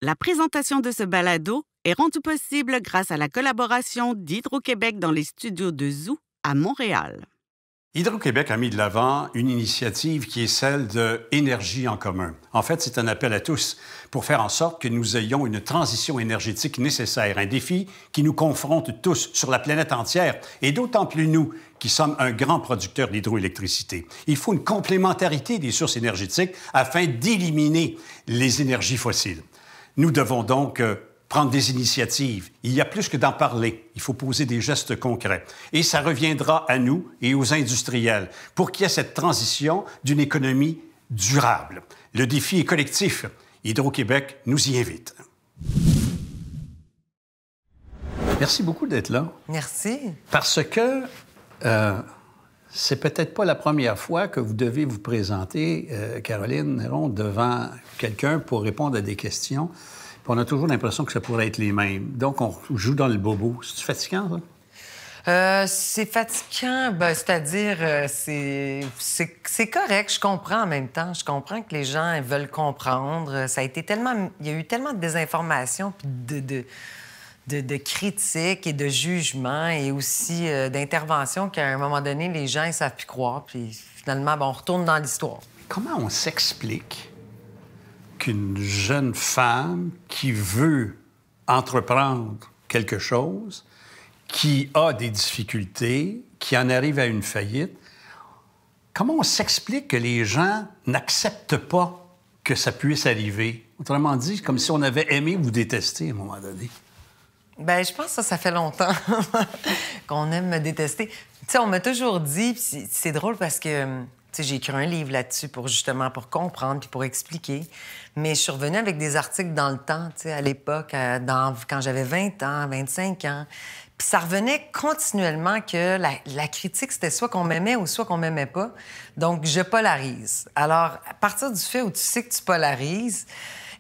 La présentation de ce balado est rendue possible grâce à la collaboration d'Hydro-Québec dans les studios de Zoo à Montréal. Hydro-Québec a mis de l'avant une initiative qui est celle de Énergie en commun. En fait, c'est un appel à tous pour faire en sorte que nous ayons une transition énergétique nécessaire, un défi qui nous confronte tous sur la planète entière, et d'autant plus nous qui sommes un grand producteur d'hydroélectricité. Il faut une complémentarité des sources énergétiques afin d'éliminer les énergies fossiles. Nous devons donc prendre des initiatives. Il y a plus que d'en parler. Il faut poser des gestes concrets. Et ça reviendra à nous et aux industriels pour qu'il y ait cette transition d'une économie durable. Le défi est collectif. Hydro-Québec nous y invite. Merci beaucoup d'être là. Merci. Parce que c'est peut-être pas la première fois que vous devez vous présenter, Caroline Néron, devant quelqu'un pour répondre à des questions. Puis on a toujours l'impression que ça pourrait être les mêmes. Donc, on joue dans le bobo. C'est fatigant, ça? C'est fatigant, c'est-à-dire, c'est correct, je comprends en même temps. Je comprends que les gens veulent comprendre. Ça a été tellement... Il y a eu tellement de désinformation, puis de critiques et de jugements et aussi d'interventions qu'à un moment donné, les gens ne savent plus croire. Puis finalement, on retourne dans l'histoire. Comment on s'explique qu'une jeune femme qui veut entreprendre quelque chose, qui a des difficultés, qui en arrive à une faillite, comment on s'explique que les gens n'acceptent pas que ça puisse arriver? Autrement dit, comme si on avait aimé ou détesté à un moment donné. Bien, je pense que ça fait longtemps qu'on aime me détester. Tu sais, on m'a toujours dit, puis c'est drôle parce que... j'ai écrit un livre là-dessus pour comprendre puis pour expliquer. Mais je suis revenue avec des articles dans le temps, à l'époque, quand j'avais 20 ans, 25 ans. Puis ça revenait continuellement que la critique, c'était soit qu'on m'aimait ou soit qu'on m'aimait pas. Donc, je polarise. Alors, à partir du fait où tu sais que tu polarises,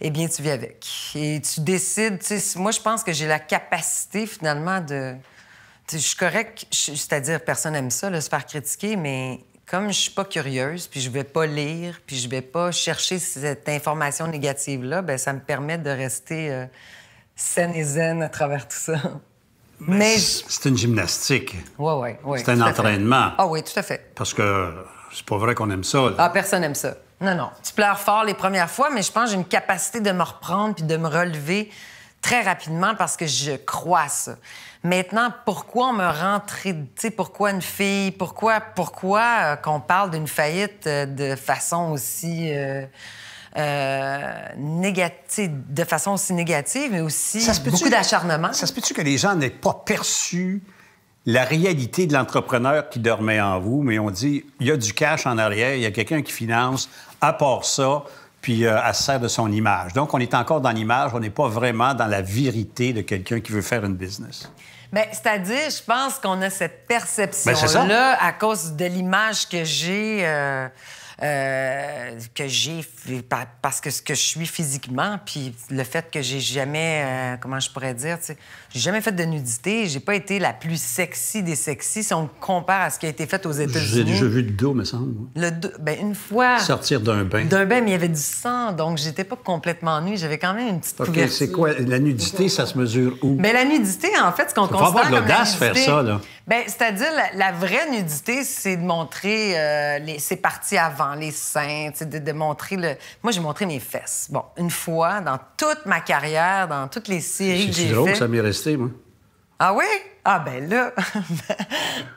eh bien, tu vis avec. Et tu décides... Moi, je pense que j'ai la capacité, finalement, de... Je suis correcte, c'est-à-dire, personne n'aime ça, se faire critiquer, mais... Comme je suis pas curieuse, puis je vais pas lire, puis je vais pas chercher cette information négative-là, bien, ça me permet de rester saine et zen à travers tout ça. Mais c'est une gymnastique. Oui. C'est un entraînement. Ah oui, tout à fait. Parce que c'est pas vrai qu'on aime ça, là. Ah, personne n'aime ça. Non. Tu pleures fort les premières fois, mais je pense que j'ai une capacité de me reprendre puis de me relever très rapidement parce que je crois à ça. Maintenant, pourquoi on me rentrait... Tu sais, pourquoi une fille? Pourquoi qu'on parle d'une faillite de façon aussi... de façon aussi négative, mais aussi beaucoup d'acharnement? Ça se peut-tu que les gens n'aient pas perçu la réalité de l'entrepreneur qui dormait en vous, mais on dit, il y a du cash en arrière, il y a quelqu'un qui finance, à part ça, puis elle se sert de son image. Donc, on est encore dans l'image, on n'est pas vraiment dans la vérité de quelqu'un qui veut faire une business. Bien, c'est-à-dire, je pense qu'on a cette perception-là à cause de l'image que j'ai parce que ce que je suis physiquement, puis le fait que j'ai jamais, comment je pourrais dire, tu sais, j'ai jamais fait de nudité, j'ai pas été la plus sexy des sexy si on compare à ce qui a été fait aux États-Unis. J'ai déjà vu le dos, me semble. Le dos, bien, une fois... Sortir d'un bain. Mais il y avait du sang, donc j'étais pas complètement nue, j'avais quand même une petite couverture. C'est quoi? La nudité, ça se mesure où? Bien, la nudité, en fait, ce qu'on considère comme la nudité... Il faut avoir de l'audace faire ça, là. Bien, c'est-à-dire, la vraie nudité, c'est de montrer ses parties avant, les seins, de montrer le... Moi, j'ai montré mes fesses. Bon, une fois, dans toute ma carrière, dans toutes les séries que j'ai faites... C'est drôle que ça m'est resté, moi. Ah oui? Ah, ben là...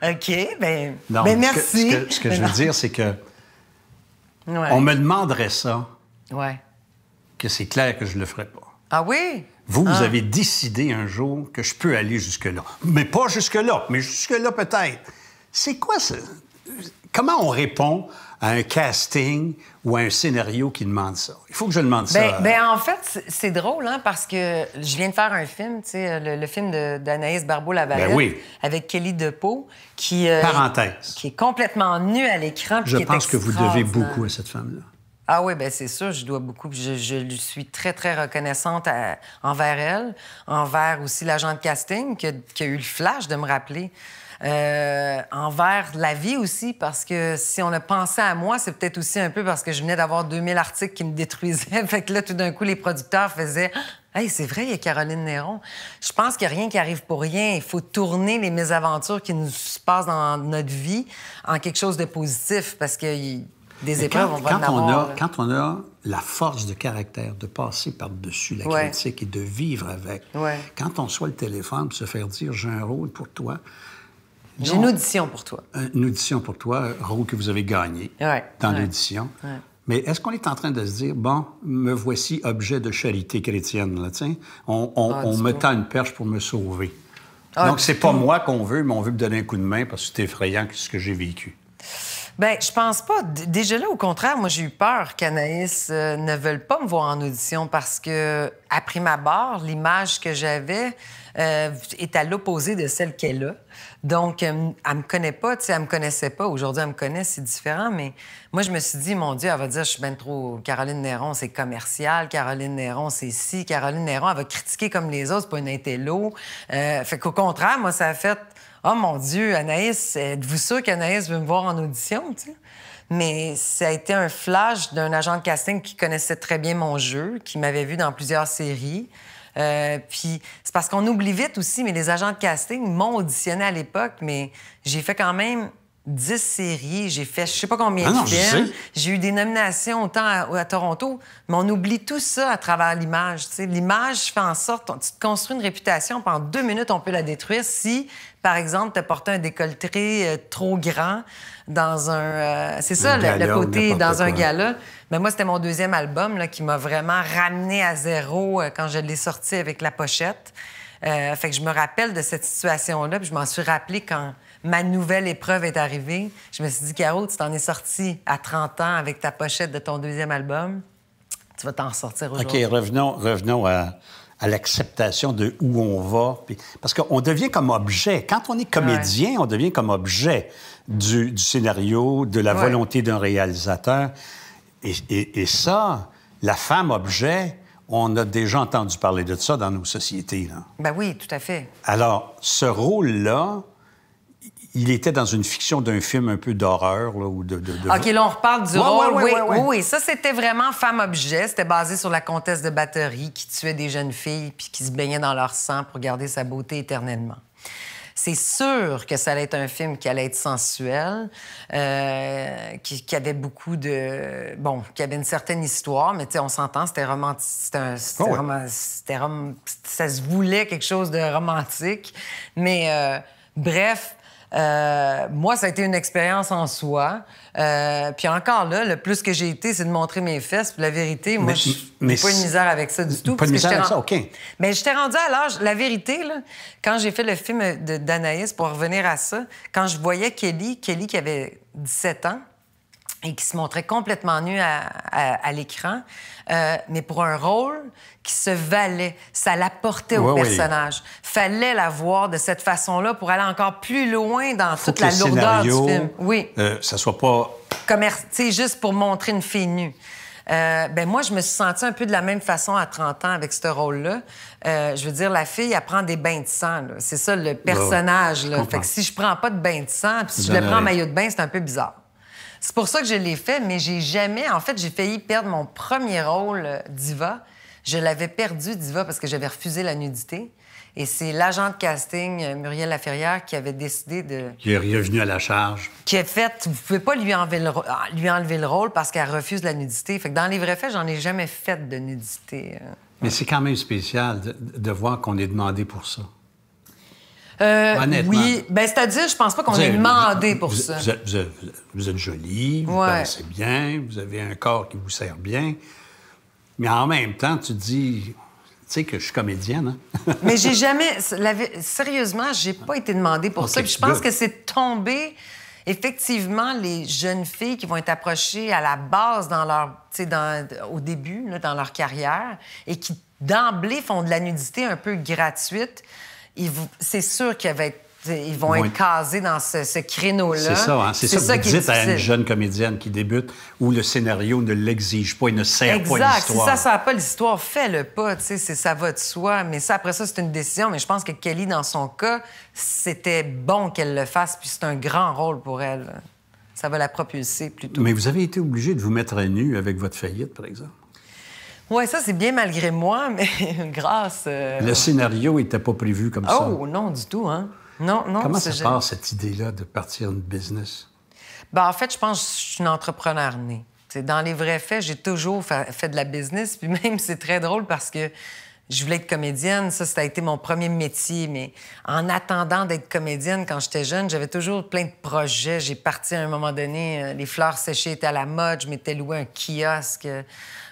OK, ben merci. Ce que je veux dire, c'est que... Ouais. On me demanderait ça... Ouais. Que c'est clair que je le ferais pas. Ah oui? Vous avez décidé un jour que je peux aller jusque-là. Mais pas jusque-là, mais jusque-là peut-être. C'est quoi ça? Comment on répond à un casting ou à un scénario qui demande ça? Il faut que je demande ça. Ben, en fait, c'est drôle, hein, parce que je viens de faire un film, tu sais, le film d'Anaïs Barbeau-Lavalette, avec Kelly DePau, qui... Parenthèse. Qui est complètement nue à l'écran. Je pense que vous devez beaucoup à cette femme-là. Ah oui, bien c'est sûr, je dois beaucoup. Je lui suis très, très reconnaissante envers elle, envers aussi l'agent de casting qui a eu le flash de me rappeler. envers la vie aussi, parce que si on a pensé à moi, c'est peut-être aussi un peu parce que je venais d'avoir 2000 articles qui me détruisaient. Fait que là, tout d'un coup, les producteurs faisaient « Hey, c'est vrai, il y a Caroline Néron. » Je pense qu'il n'y a rien qui arrive pour rien. Il faut tourner les mésaventures qui nous se passent dans notre vie en quelque chose de positif, parce que des épreuves, on va en avoir. Quand on a la force de caractère de passer par-dessus la critique et de vivre avec, quand on soit le téléphone pour se faire dire « J'ai un rôle pour toi », j'ai une audition pour toi. Une audition pour toi, rôle que vous avez gagné dans l'audition. Ouais. Mais est-ce qu'on est en train de se dire, bon, me voici objet de charité chrétienne, là, tiens, on me tend une perche pour me sauver. Donc, c'est pas moi qu'on veut, mais on veut me donner un coup de main parce que c'est effrayant ce que j'ai vécu. Bien, je pense pas. Déjà là, au contraire, moi, j'ai eu peur qu'Anaïs ne veuille pas me voir en audition parce que, à prime abord, l'image que j'avais est à l'opposé de celle qu'elle a. Donc, elle me connaît pas, tu sais, elle me connaissait pas. Aujourd'hui, elle me connaît, c'est différent, mais moi, je me suis dit, mon Dieu, elle va dire, je suis bien trop... Caroline Néron, c'est commercial. Caroline Néron, c'est ci. Caroline Néron, elle va critiquer comme les autres, c'est pas une intello. Fait qu'au contraire, moi, ça a fait... Oh mon Dieu, Anaïs, êtes-vous sûre qu'Anaïs veut me voir en audition, tu sais? Mais ça a été un flash d'un agent de casting qui connaissait très bien mon jeu, qui m'avait vu dans plusieurs séries. Puis c'est parce qu'on oublie vite aussi, mais les agents de casting m'ont auditionné à l'époque, mais j'ai fait quand même 10 séries, j'ai fait je sais pas combien de films. J'ai eu des nominations autant à Toronto, mais on oublie tout ça à travers l'image. Tu sais. L'image fait en sorte, tu te construis une réputation, pendant 2 minutes, on peut la détruire si, par exemple, tu as porté un décolleté trop grand dans un... c'est ça, le côté dans un gala. Mais moi, c'était mon 2e album là, qui m'a vraiment ramené à zéro quand je l'ai sorti avec la pochette. Fait que je me rappelle de cette situation-là, puis je m'en suis rappelé quand ma nouvelle épreuve est arrivée. Je me suis dit, Caro, tu t'en es sortie à 30 ans avec ta pochette de ton 2e album. Tu vas t'en sortir aujourd'hui. OK, revenons à l'acceptation de où on va. Parce qu'on devient comme objet. Quand on est comédien, on devient comme objet du scénario, de la volonté d'un réalisateur. Et ça, la femme objet, on a déjà entendu parler de ça dans nos sociétés. Là. Ben oui, tout à fait. Alors, ce rôle-là, il était dans une fiction d'un film un peu d'horreur, là, ou de... OK, là, on reparle du rôle. Oui. Ça, c'était vraiment femme-objet. C'était basé sur la comtesse de Bathory qui tuait des jeunes filles puis qui se baignait dans leur sang pour garder sa beauté éternellement. C'est sûr que ça allait être un film qui allait être sensuel, qui avait beaucoup de... Bon, qui avait une certaine histoire, mais tu sais, on s'entend, c'était romantique. Ça se voulait quelque chose de romantique. Mais bref... moi, ça a été une expérience en soi. Puis encore là, le plus que j'ai été, c'est de montrer mes fesses. Puis la vérité, moi, je n'ai pas une misère avec ça du tout. Pas de misère avec ça, OK. Mais j'étais rendue à l'âge... La vérité, là, quand j'ai fait le film d'Anaïs, pour revenir à ça, quand je voyais Kelly qui avait 17 ans, et qui se montrait complètement nue à l'écran, mais pour un rôle qui se valait. Ça l'apportait au personnage. Fallait la voir de cette façon-là pour aller encore plus loin dans toute la lourdeur du film. Oui. Ça soit pas... Tu sais, juste pour montrer une fille nue. Ben moi, je me suis sentie un peu de la même façon à 30 ans avec ce rôle-là. Je veux dire, la fille, elle prend des bains de sang. Là. C'est ça, le personnage. Là. Fait que si je prends pas de bains de sang, puis si je le prends en maillot de bain, c'est un peu bizarre. C'est pour ça que je l'ai fait, mais j'ai jamais... En fait, j'ai failli perdre mon premier rôle diva. Je l'avais perdu, diva, parce que j'avais refusé la nudité. Et c'est l'agent de casting, Muriel Laferrière, qui avait décidé de... Qui est revenu à la charge. Qui a fait... Vous pouvez pas lui enlever le rôle parce qu'elle refuse la nudité. Fait que dans les vrais faits, j'en ai jamais fait de nudité. Mais c'est quand même spécial de voir qu'on est demandé pour ça. Honnêtement. Oui. Ben, c'est-à-dire, je pense pas qu'on ait demandé pour ça. Vous êtes jolie, vous pensez bien, vous avez un corps qui vous sert bien. Mais en même temps, tu te dis... Tu sais que je suis comédienne, hein? Mais j'ai jamais... Sérieusement, j'ai pas été demandée pour ça. Puis je pense que c'est tombé... Effectivement, les jeunes filles qui vont être approchées à la base dans leur... au début, là, dans leur carrière, et qui, d'emblée, font de la nudité un peu gratuite... C'est sûr qu'il y avait Ils vont être casés dans ce créneau-là. C'est ça, hein? C'est ça que vous dites à une difficile. jeune comédienne qui débute où le scénario ne l'exige pas, il ne sert pas l'histoire. Exact. Si ça ne sert pas l'histoire, fais-le pas. Ça va de soi. Mais ça, après ça, c'est une décision. Mais je pense que Kelly, dans son cas, c'était bon qu'elle le fasse. Puis c'est un grand rôle pour elle. Ça va la propulser plutôt. Mais vous avez été obligé de vous mettre à nu avec votre faillite, par exemple. Oui, ça, c'est bien malgré moi, mais grâce... Le scénario n'était pas prévu comme ça. Oh, non, du tout, hein? Non. Comment ça part, cette idée-là de partir une business? Ben, en fait, je pense que je suis une entrepreneur née. T'sais, dans les vrais faits, j'ai toujours fait de la business. Puis même, c'est très drôle parce que je voulais être comédienne. Ça a été mon premier métier. Mais en attendant d'être comédienne, quand j'étais jeune, j'avais toujours plein de projets. J'ai parti à un moment donné, les fleurs séchées étaient à la mode. Je m'étais loué un kiosque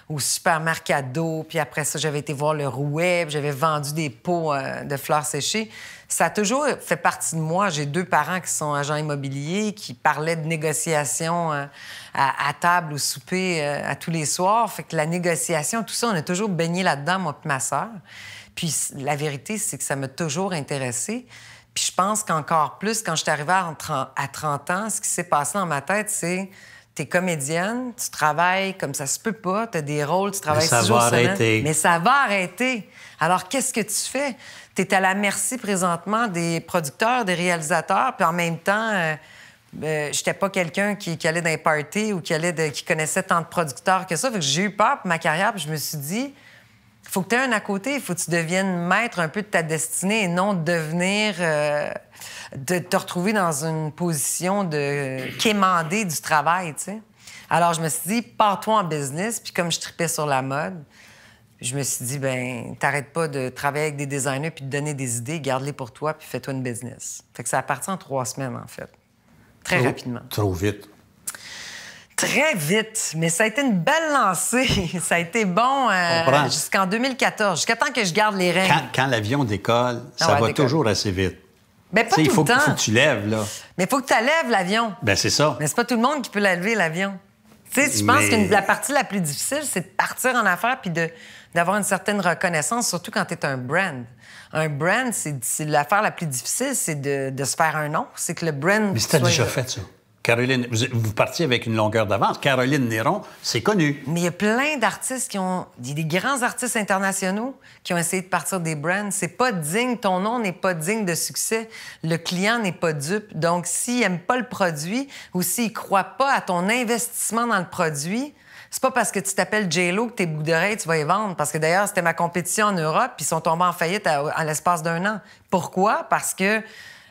au supermercado. Puis après ça, j'avais été voir le Rouet. J'avais vendu des pots de fleurs séchées. Ça a toujours fait partie de moi. J'ai 2 parents qui sont agents immobiliers, qui parlaient de négociation à table, au souper, à tous les soirs. Fait que la négociation, tout ça, on a toujours baigné là-dedans, moi et ma sœur. Puis la vérité, c'est que ça m'a toujours intéressée. Puis je pense qu'encore plus, quand je suis arrivée à 30 ans, ce qui s'est passé dans ma tête, c'est... T'es comédienne, tu travailles comme ça se peut pas, t'as des rôles, tu travailles 6 jours semaine. Mais ça va arrêter. Alors, qu'est-ce que tu fais? T'es à la merci présentement des producteurs, des réalisateurs, puis en même temps, j'étais pas quelqu'un qui allait dans les parties ou qui connaissait tant de producteurs que ça. Fait que j'ai eu peur pour ma carrière, puis je me suis dit, il faut que tu aies un à côté, il faut que tu deviennes maître un peu de ta destinée et non devenir... de te retrouver dans une position de quémander du travail, tu sais. Alors, je me suis dit, pars-toi en business. Puis comme je tripais sur la mode, je me suis dit, ben t'arrêtes pas de travailler avec des designers puis de donner des idées, garde-les pour toi puis fais-toi une business. Fait que ça a parti en 3 semaines, en fait. Très rapidement. Trop vite. Très vite, mais ça a été une belle lancée. Ça a été bon jusqu'en 2014, jusqu'à temps que je garde les règles. Quand l'avion décolle, ça va toujours assez vite. Ben, pas tout il faut le temps. que tu lèves, là. Mais il faut que tu lèves l'avion. Ben c'est ça. Mais c'est pas tout le monde qui peut la lever, l'avion. Tu sais, je pense que la partie la plus difficile, c'est de partir en affaires puis d'avoir une certaine reconnaissance, surtout quand tu es un brand. Un brand, c'est l'affaire la plus difficile, c'est de se faire un nom. C'est que le brand... Mais c'était déjà fait, ça. Caroline, vous partiez avec une longueur d'avance. Caroline Néron, c'est connu. Mais il y a plein d'artistes des grands artistes internationaux qui ont essayé de partir des brands. C'est pas digne, ton nom n'est pas digne de succès. Le client n'est pas dupe. Donc, s'il n'aime pas le produit ou s'il ne croit pas à ton investissement dans le produit, c'est pas parce que tu t'appelles J-Lo que tes boucles d'oreilles, tu vas les vendre. Parce que d'ailleurs, c'était ma compétition en Europe, puis ils sont tombés en faillite à l'espace d'1 an. Pourquoi? Parce que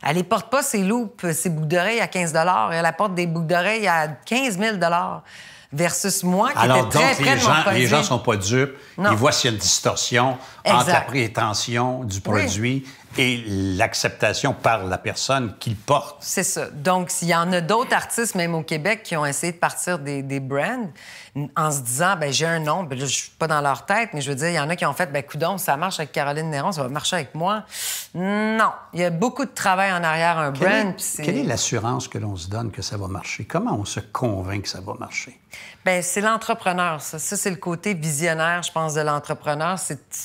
elle les porte pas, ses loupes, ses boucles d'oreilles à 15 $. Elle apporte des boucles d'oreilles à 15 000 $. Versus moi, qui était très près de mon produit. Les gens sont pas dupes. Non. Ils voient s'il y a une distorsion entre la prétention du produit et l'acceptation par la personne qui le porte. C'est ça. Donc, s'il y en a d'autres artistes, même au Québec, qui ont essayé de partir des brands en se disant, ben j'ai un nom, ben là, je suis pas dans leur tête, mais je veux dire, il y en a qui ont fait, ben coudonc, ça marche avec Caroline Néron, ça va marcher avec moi. Non. Il y a beaucoup de travail en arrière, un brand. Quelle est l'assurance que l'on se donne que ça va marcher? Comment on se convainc que ça va marcher? Bien, c'est l'entrepreneur, ça. Ça, c'est le côté visionnaire, je pense, de l'entrepreneur.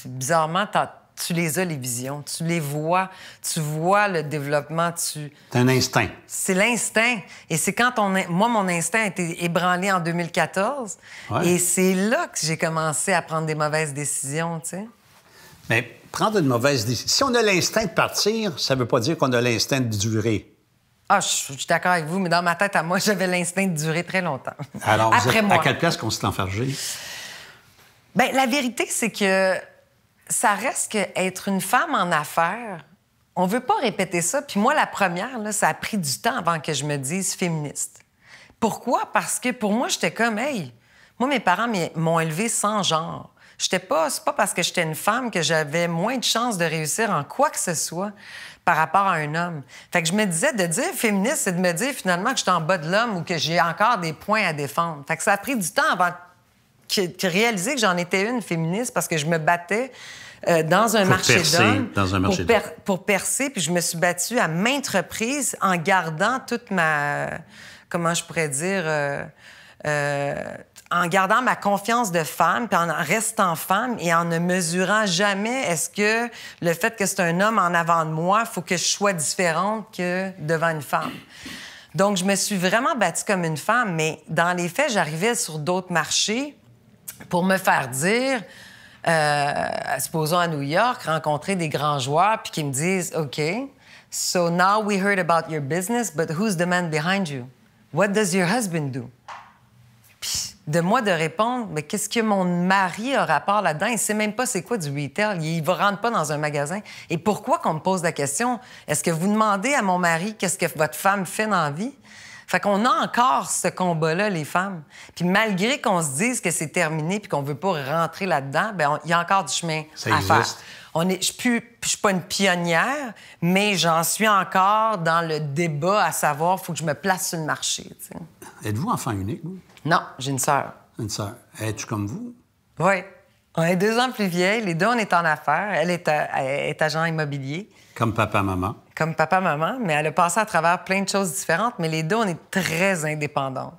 Bizarrement, tu les as, les visions. Tu les vois. Tu vois le développement. C'est un instinct. C'est l'instinct. Et c'est quand moi, mon instinct a été ébranlé en 2014. Ouais. Et c'est là que j'ai commencé à prendre des mauvaises décisions, tu sais. Mais prendre une mauvaise décision... Si on a l'instinct de partir, ça ne veut pas dire qu'on a l'instinct de durer. Ah, je suis d'accord avec vous, mais dans ma tête, à moi, j'avais l'instinct de durer très longtemps. Alors, vous êtes à quelle place qu'on s'est enfargé? Bien, la vérité, c'est que ça reste qu'être une femme en affaires, on veut pas répéter ça. Puis moi, la première, là, ça a pris du temps avant que je me dise féministe. Pourquoi? Parce que pour moi, j'étais comme, hey, moi, mes parents m'ont élevée sans genre. C'est pas parce que j'étais une femme que j'avais moins de chances de réussir en quoi que ce soit par rapport à un homme. Fait que je me disais, de dire féministe, c'est de me dire finalement que je suis en bas de l'homme ou que j'ai encore des points à défendre. Fait que ça a pris du temps avant de réaliser que j'en étais une féministe parce que je me battais dans un marché d'hommes. Pour percer, puis je me suis battue à maintes reprises en gardant toute ma... Comment je pourrais dire... en gardant ma confiance de femme, puis en restant femme et en ne mesurant jamais est-ce que le fait que c'est un homme en avant de moi, il faut que je sois différente que devant une femme. Donc, je me suis vraiment bâtie comme une femme, mais dans les faits, j'arrivais sur d'autres marchés pour me faire dire, supposons à New York, rencontrer des grands joueurs, puis qu'ils me disent, OK, so now we heard about your business, but who's the man behind you? What does your husband do? Puis de moi de répondre, mais qu'est-ce que mon mari a rapport là-dedans? Il sait même pas c'est quoi du retail. Il ne rentre pas dans un magasin. Et pourquoi qu'on me pose la question? Est-ce que vous demandez à mon mari qu'est-ce que votre femme fait dans la vie? Fait qu'on a encore ce combat-là, les femmes. Puis malgré qu'on se dise que c'est terminé puis qu'on veut pas rentrer là-dedans, bien, il y a encore du chemin à faire. Je suis pas une pionnière, mais j'en suis encore dans le débat à savoir, il faut que je me place sur le marché. T'sais. Êtes-vous enfant unique, vous? Non, j'ai une sœur. Une sœur. Es-tu comme vous? Oui. On est 2 ans plus vieilles. Les deux, on est en affaires. Elle est agent immobilier. Comme papa-maman? Comme papa-maman, mais elle a passé à travers plein de choses différentes, mais les deux, on est très indépendants.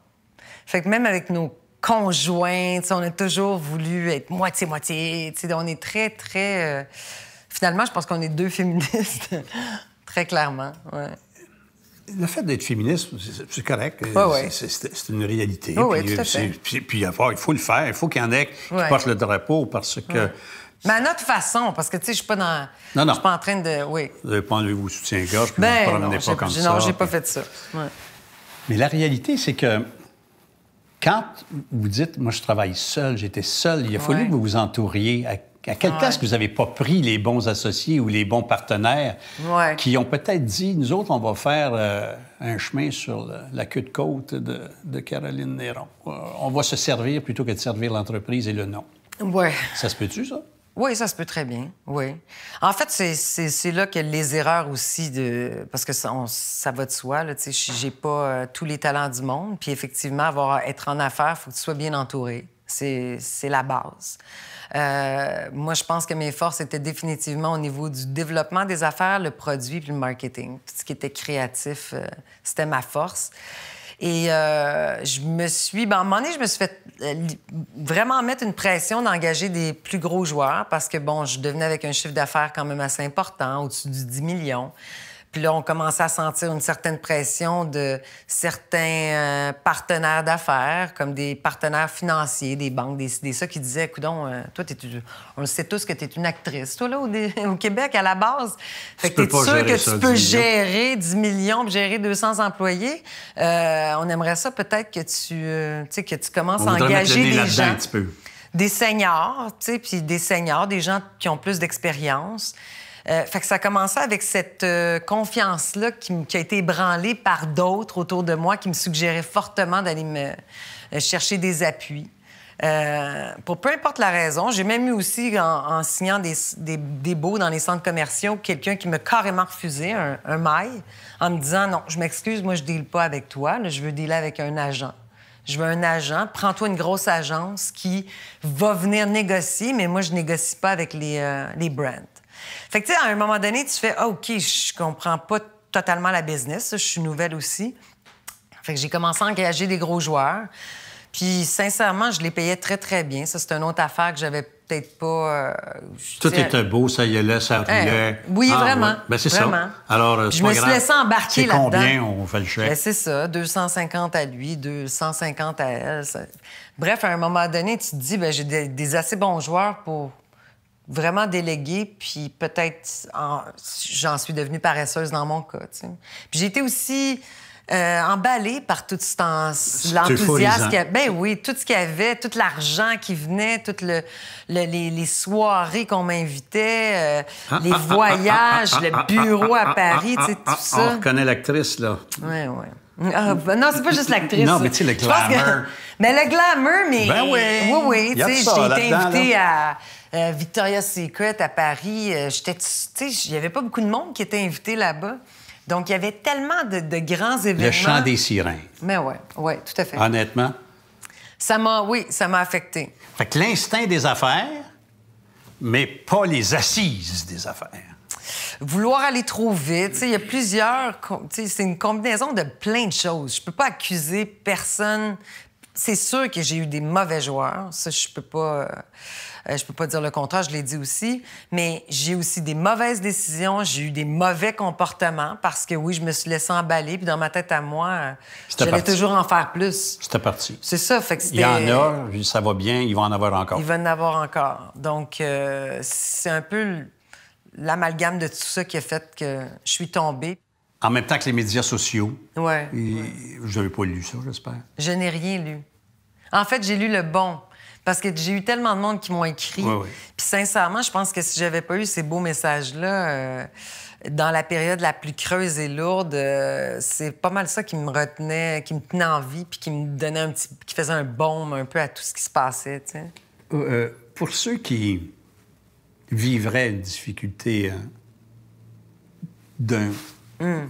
Fait que même avec nos conjoints, on a toujours voulu être moitié-moitié. On est très, très... Finalement, je pense qu'on est 2 féministes. Très clairement, ouais. Le fait d'être féministe, c'est correct. Ouais. C'est une réalité. Oui, tout à fait. Puis il faut le faire. Il faut qu'il y en ait qui portent le drapeau parce que... Ouais. Mais à notre façon, parce que, tu sais, je suis pas dans... Non. Je suis pas en train de... Oui. Vous n'avez pas enlevé vos soutiens-gorge, puis vous ne promenez pas comme ça. Non, j'ai pas fait ça. Ouais. Mais la réalité, c'est que quand vous dites, moi, je travaille seul, j'étais seul, il a fallu que vous vous entouriez. À quelle place que vous n'avez pas pris les bons associés ou les bons partenaires qui ont peut-être dit, nous autres, on va faire un chemin sur la queue de côte de Caroline Néron. On va se servir plutôt que de servir l'entreprise et le nom. Oui. Ça se peut-tu, ça? Oui, ça se peut très bien, oui. En fait, c'est là que les erreurs aussi parce que ça va de soi, là, tu sais, j'ai pas tous les talents du monde, puis effectivement, être en affaires, il faut que tu sois bien entouré. C'est la base. Moi, je pense que mes forces étaient définitivement au niveau du développement des affaires, le produit puis le marketing. Tout ce qui était créatif, c'était ma force. Et je me suis... à un moment donné, je me suis fait vraiment mettre une pression d'engager des plus gros joueurs parce que, je devenais avec un chiffre d'affaires quand même assez important, au-dessus du 10 millions. Puis là, on commençait à sentir une certaine pression de certains partenaires d'affaires, comme des partenaires financiers, des banques, des ça, qui disaient, coudonc, toi, on le sait tous que tu es une actrice, toi, là, au Québec, à la base. Fait que t'es sûr que tu peux gérer 10 millions puis gérer 200 employés? On aimerait ça peut-être que tu commences à engager des gens. Un petit peu. Des seniors, tu sais, puis des seniors, des gens qui ont plus d'expérience. Fait que ça commençait avec cette confiance-là qui a été ébranlée par d'autres autour de moi qui me suggéraient fortement d'aller me chercher des appuis. Pour peu importe la raison. J'ai même eu aussi, en signant des baux dans les centres commerciaux, quelqu'un qui m'a carrément refusé, un mail, en me disant « Non, je m'excuse, moi, je ne deale pas avec toi. Là, je veux dealer avec un agent. Je veux un agent. Prends-toi une grosse agence qui va venir négocier, mais moi, je négocie pas avec les brands. » Fait que, tu sais, à un moment donné, tu fais « OK, je comprends pas totalement la business. Je suis nouvelle aussi. » Fait que j'ai commencé à engager des gros joueurs. Puis, sincèrement, je les payais très, très bien. Ça, c'est une autre affaire que j'avais peut-être pas... Tout était beau, ça y allait, ça roulait. Oui, vraiment. Ouais. Ben, c'est vraiment. Ça. Alors, je me suis laissée embarquer là-dedans. Combien on fait le chèque? Ben, c'est ça, 250 à lui, 250 à elle. Ça... Bref, à un moment donné, tu te dis, ben, j'ai des assez bons joueurs pour vraiment déléguer, puis peut-être j'en suis devenue paresseuse dans mon cas. Tu sais. Puis j'ai été aussi emballée par tout l'enthousiasme. Ben oui, tout ce qu'il y avait, tout l'argent qui venait, toutes les soirées qu'on m'invitait, les voyages, le bureau à Paris, tu sais, tout ça. On reconnaît l'actrice, là. Oui, oui. Non, c'est pas juste l'actrice. Non, mais tu sais, le glamour. Mais le glamour, mais... Ben oui. Oui, tu sais, j'ai été invitée à Victoria's Secret à Paris. Tu sais, il n'y avait pas beaucoup de monde qui était invité là-bas. Donc, il y avait tellement de grands événements. Le chant des sirènes. Mais oui, tout à fait. Honnêtement? Ça m'a affecté. Fait que l'instinct des affaires, mais pas les assises des affaires. Vouloir aller trop vite, il y a plusieurs... C'est une combinaison de plein de choses. Je peux pas accuser personne c'est sûr que j'ai eu des mauvais joueurs. Ça, je peux pas dire le contraire, je l'ai dit aussi. Mais j'ai aussi des mauvaises décisions, j'ai eu des mauvais comportements parce que, oui, je me suis laissé emballer. Puis dans ma tête à moi, j'allais toujours en faire plus. C'était parti. C'est ça, fait que c'était... Il y en a, ça va bien, il va en avoir encore. Il va en avoir encore. Donc, c'est un peu l'amalgame de tout ça qui a fait que je suis tombée. En même temps que les médias sociaux. Ouais. Vous n'avez pas lu ça, j'espère? Je n'ai rien lu. En fait, j'ai lu le bon. Parce que j'ai eu tellement de monde qui m'ont écrit. Oui. Puis sincèrement, je pense que si j'avais pas eu ces beaux messages-là, dans la période la plus creuse et lourde, c'est pas mal ça qui me retenait, qui me tenait en vie, puis qui me donnait qui faisait un baume un peu à tout ce qui se passait, tu sais. Pour ceux qui vivraient une difficulté d'un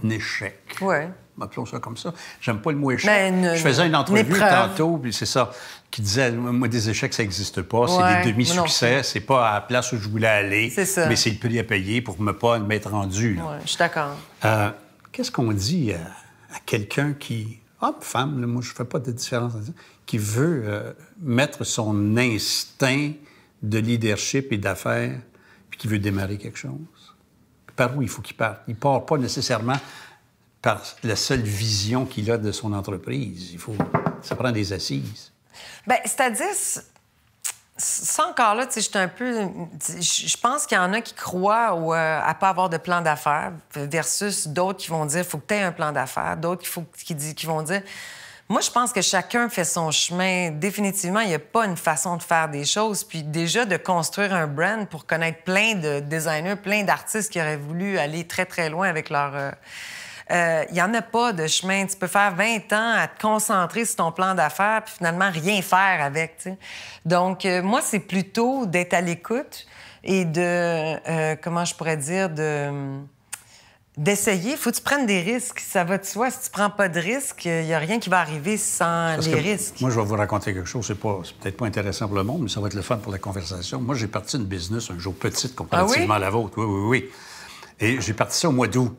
échec. Ouais. Appelons ça comme ça. J'aime pas le mot échec. Ben, je faisais une entrevue épreuve. tantôt, puis c'est ça, qui disait, moi, des échecs, ça n'existe pas. C'est Ouais, des demi-succès. C'est pas à la place où je voulais aller. C'est ça. Mais c'est le prix à payer pour ne pas m'être rendu. Là. Ouais, je suis d'accord. Qu'est-ce qu'on dit à quelqu'un qui... femme, là, moi, je fais pas de différence. Qui veut mettre son instinct de leadership et d'affaires, puis qui veut démarrer quelque chose? Par où il faut qu'il parte? Il part pas nécessairement par la seule vision qu'il a de son entreprise. Ça prend des assises. Bien, c'est-à-dire, ça encore là, tu sais, j'étais un peu... Je pense qu'il y en a qui croient à pas avoir de plan d'affaires versus d'autres qui vont dire, il faut que tu aies un plan d'affaires, d'autres qui vont dire... Moi, je pense que chacun fait son chemin. Définitivement, il n'y a pas une façon de faire des choses. Puis déjà, de construire un brand pour connaître plein de designers, plein d'artistes qui auraient voulu aller très, très loin avec leur... Il n'y en a pas de chemin. Tu peux faire 20 ans à te concentrer sur ton plan d'affaires puis finalement rien faire avec, tu sais. Donc, moi, c'est plutôt d'être à l'écoute et de... comment je pourrais dire? D'essayer. Il faut que tu prennes des risques. Ça va de soi. Si tu prends pas de risques, il n'y a rien qui va arriver sans les risques. Moi, je vais vous raconter quelque chose. C'est peut-être pas intéressant pour le monde, mais ça va être le fun pour la conversation. Moi, j'ai parti une business un jour petite comparativement à la vôtre. Oui. Et j'ai parti ça au mois d'août.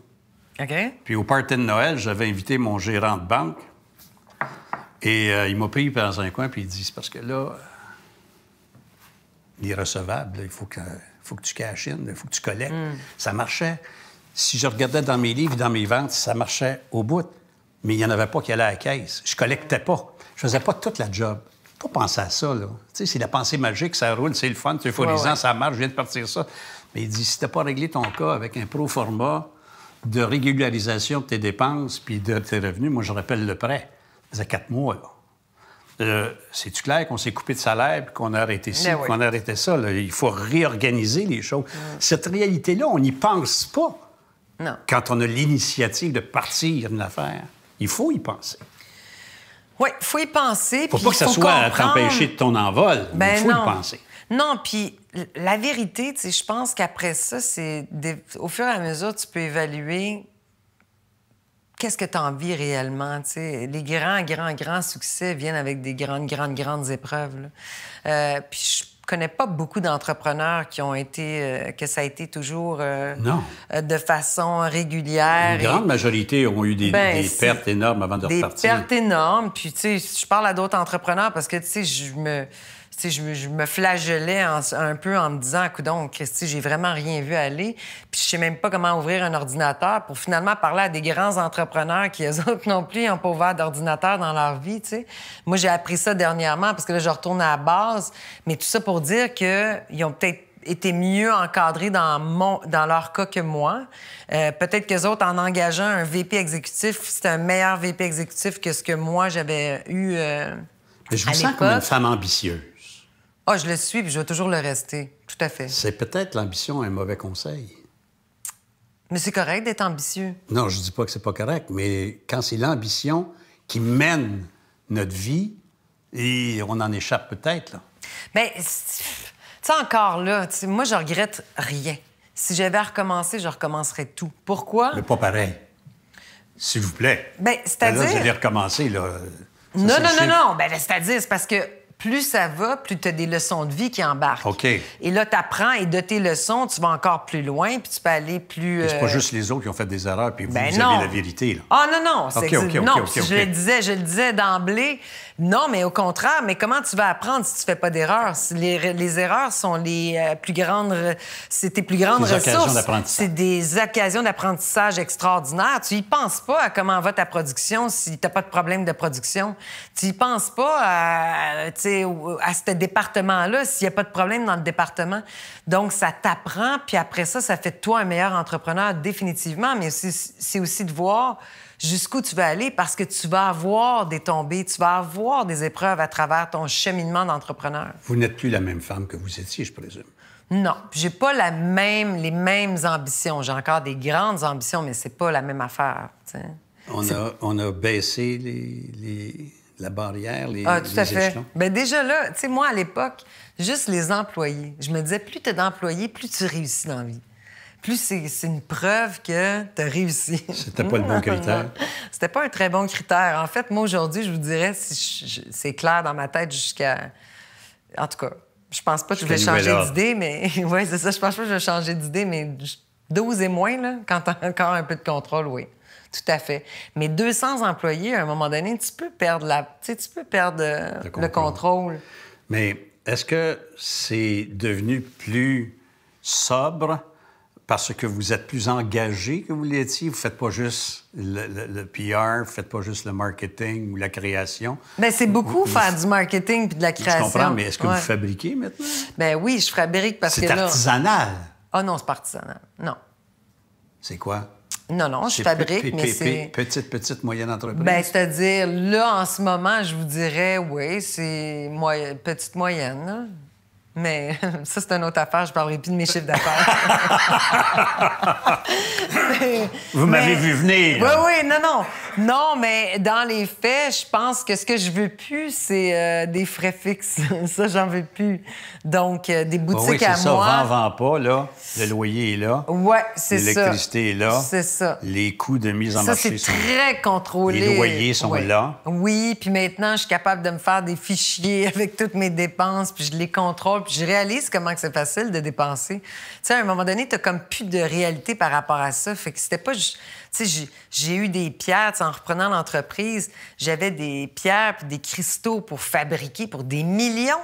OK. Puis au party de Noël, j'avais invité mon gérant de banque. Et il m'a pris dans un coin, puis il dit, c'est parce que là, l'irrecevable, il faut que tu cash in, il faut que tu collectes. Ça marchait. Si je regardais dans mes livres, dans mes ventes, ça marchait au bout. Mais il n'y en avait pas qui allaient à la caisse. Je collectais pas. Je faisais pas toute la job. Faut pas penser à ça, là. Tu sais, c'est la pensée magique, ça roule, c'est le fun, c'est euphorisant, ça marche, je viens de partir ça. Mais il dit, si t'as pas réglé ton cas avec un pro format de régularisation de tes dépenses puis de tes revenus, moi, je rappelle le prêt. Ça faisait 4 mois, là. C'est-tu clair qu'on s'est coupé de salaire puis qu'on a arrêté ci, qu'on a arrêté ça? Là? Il faut réorganiser les choses. Cette réalité-là, on n'y pense pas. Non. Quand on a l'initiative de partir une affaire, il faut y penser. Oui, il faut y penser. Faut pas que ça soit à t'empêcher de ton envol, mais il faut y penser. Non, puis la vérité, tu sais, je pense qu'après ça, au fur et à mesure, tu peux évaluer qu'est-ce que tu as envie réellement, tu sais. Les grands succès viennent avec des grandes épreuves, là. Puis je connais pas beaucoup d'entrepreneurs qui ont été... que ça a été toujours de façon régulière. Une grande majorité ont eu des pertes énormes avant de repartir. Des pertes énormes. Puis, tu sais, je parle à d'autres entrepreneurs parce que, tu sais, je me flagellais un peu en me disant, coudonc, Christy, j'ai vraiment rien vu aller. Puis je sais même pas comment ouvrir un ordinateur pour finalement parler à des grands entrepreneurs qui, eux autres non plus, n'ont pas ouvert d'ordinateur dans leur vie, tu sais. Moi, j'ai appris ça dernièrement parce que là, je retourne à la base. Mais tout ça pour dire qu'ils ont peut-être été mieux encadrés dans leur cas que moi. Peut-être qu'eux autres, en engageant un VP exécutif, c'était un meilleur VP exécutif que ce que moi, j'avais eu Mais je vous sens comme une femme ambitieuse. Ah, je le suis, puis je vais toujours le rester. Tout à fait. C'est peut-être l'ambition un mauvais conseil. Mais c'est correct d'être ambitieux. Non, je dis pas que c'est pas correct, mais quand c'est l'ambition qui mène notre vie, et on en échappe peut-être, là. Bien, tu sais, encore là, moi, je regrette rien. Si j'avais à recommencer, je recommencerais tout. Pourquoi? Mais pas pareil. S'il vous plaît. Bien, c'est-à-dire... Là, vous allez recommencer, là. Non. Ben, c'est-à-dire, c'est parce que plus ça va, plus tu as des leçons de vie qui embarquent. OK. Et là, tu apprends et de tes leçons, tu vas encore plus loin, puis tu peux aller plus... C'est pas juste les autres qui ont fait des erreurs, puis vous, Ben vous non. avez la vérité, là. Ah non. OK. Je le disais d'emblée. Non, mais au contraire, mais comment tu vas apprendre si tu fais pas d'erreurs? Les erreurs sont les plus grandes... C'est tes plus grandes ressources. Occasions d'apprentissage. C'est des occasions d'apprentissage extraordinaires. Tu y penses pas à comment va ta production si t'as pas de problème de production. Tu y penses pas à ce département-là s'il y a pas de problème dans le département. Donc, ça t'apprend, puis après ça fait de toi un meilleur entrepreneur définitivement, mais c'est aussi de voir jusqu'où tu vas aller parce que tu vas avoir des tombées, tu vas avoir des épreuves à travers ton cheminement d'entrepreneur. Vous n'êtes plus la même femme que vous étiez, je présume. Non, j'ai pas les mêmes ambitions. J'ai encore des grandes ambitions, mais c'est pas la même affaire. T'sais. On a baissé la barrière, les tout à fait. échelons. Bien, déjà là, tu sais, moi, à l'époque, juste les employés. Je me disais, plus tu as d'employés, plus tu réussis dans la vie. Plus c'est une preuve que tu as réussi. C'était pas le bon critère. C'était pas un très bon critère. En fait, moi, aujourd'hui, je vous dirais, c'est clair dans ma tête jusqu'à... En tout cas, je pense pas que je vais changer d'idée, mais... oui, c'est ça. Je pense pas que je vais changer d'idée, mais 12 et moins, là, quand tu as encore un peu de contrôle, oui. Tout à fait. Mais 200 employés, à un moment donné, tu peux perdre le contrôle. Mais est-ce que c'est devenu plus sobre parce que vous êtes plus engagé que vous l'étiez? Vous ne faites pas juste le PR, vous ne faites pas juste le marketing ou la création. Bien, c'est beaucoup faire du marketing puis de la création. Je comprends, mais est-ce que vous fabriquez maintenant? Bien oui, je fabrique parce que là... C'est artisanal. Ah non, c'est pas artisanal. Non. C'est quoi? Non, je fabrique, mais c'est... Petite, moyenne entreprise? Bien, c'est-à-dire, là, en ce moment, je vous dirais, oui, c'est petite moyenne, là. Mais ça, c'est une autre affaire. Je ne parlerai plus de mes chiffres d'affaires. Vous m'avez vu venir. Oui, non. Non, mais dans les faits, je pense que ce que je veux plus, c'est des frais fixes. Ça, j'en veux plus. Donc, des boutiques à ça. moi... Vend pas, là. Le loyer est là. Oui, c'est ça. L'électricité est là. C'est ça. Les coûts de mise en marché sont... Ça, c'est très contrôlé. Les loyers sont là. Oui, puis maintenant, je suis capable de me faire des fichiers avec toutes mes dépenses, puis je les contrôle, puis je réalise comment que c'est facile de dépenser. Tu sais, à un moment donné, t'as comme plus de réalité par rapport à ça. Fait que c'était pas... Tu sais, j'ai eu des pierres, en reprenant l'entreprise, j'avais des pierres puis des cristaux pour fabriquer pour des millions.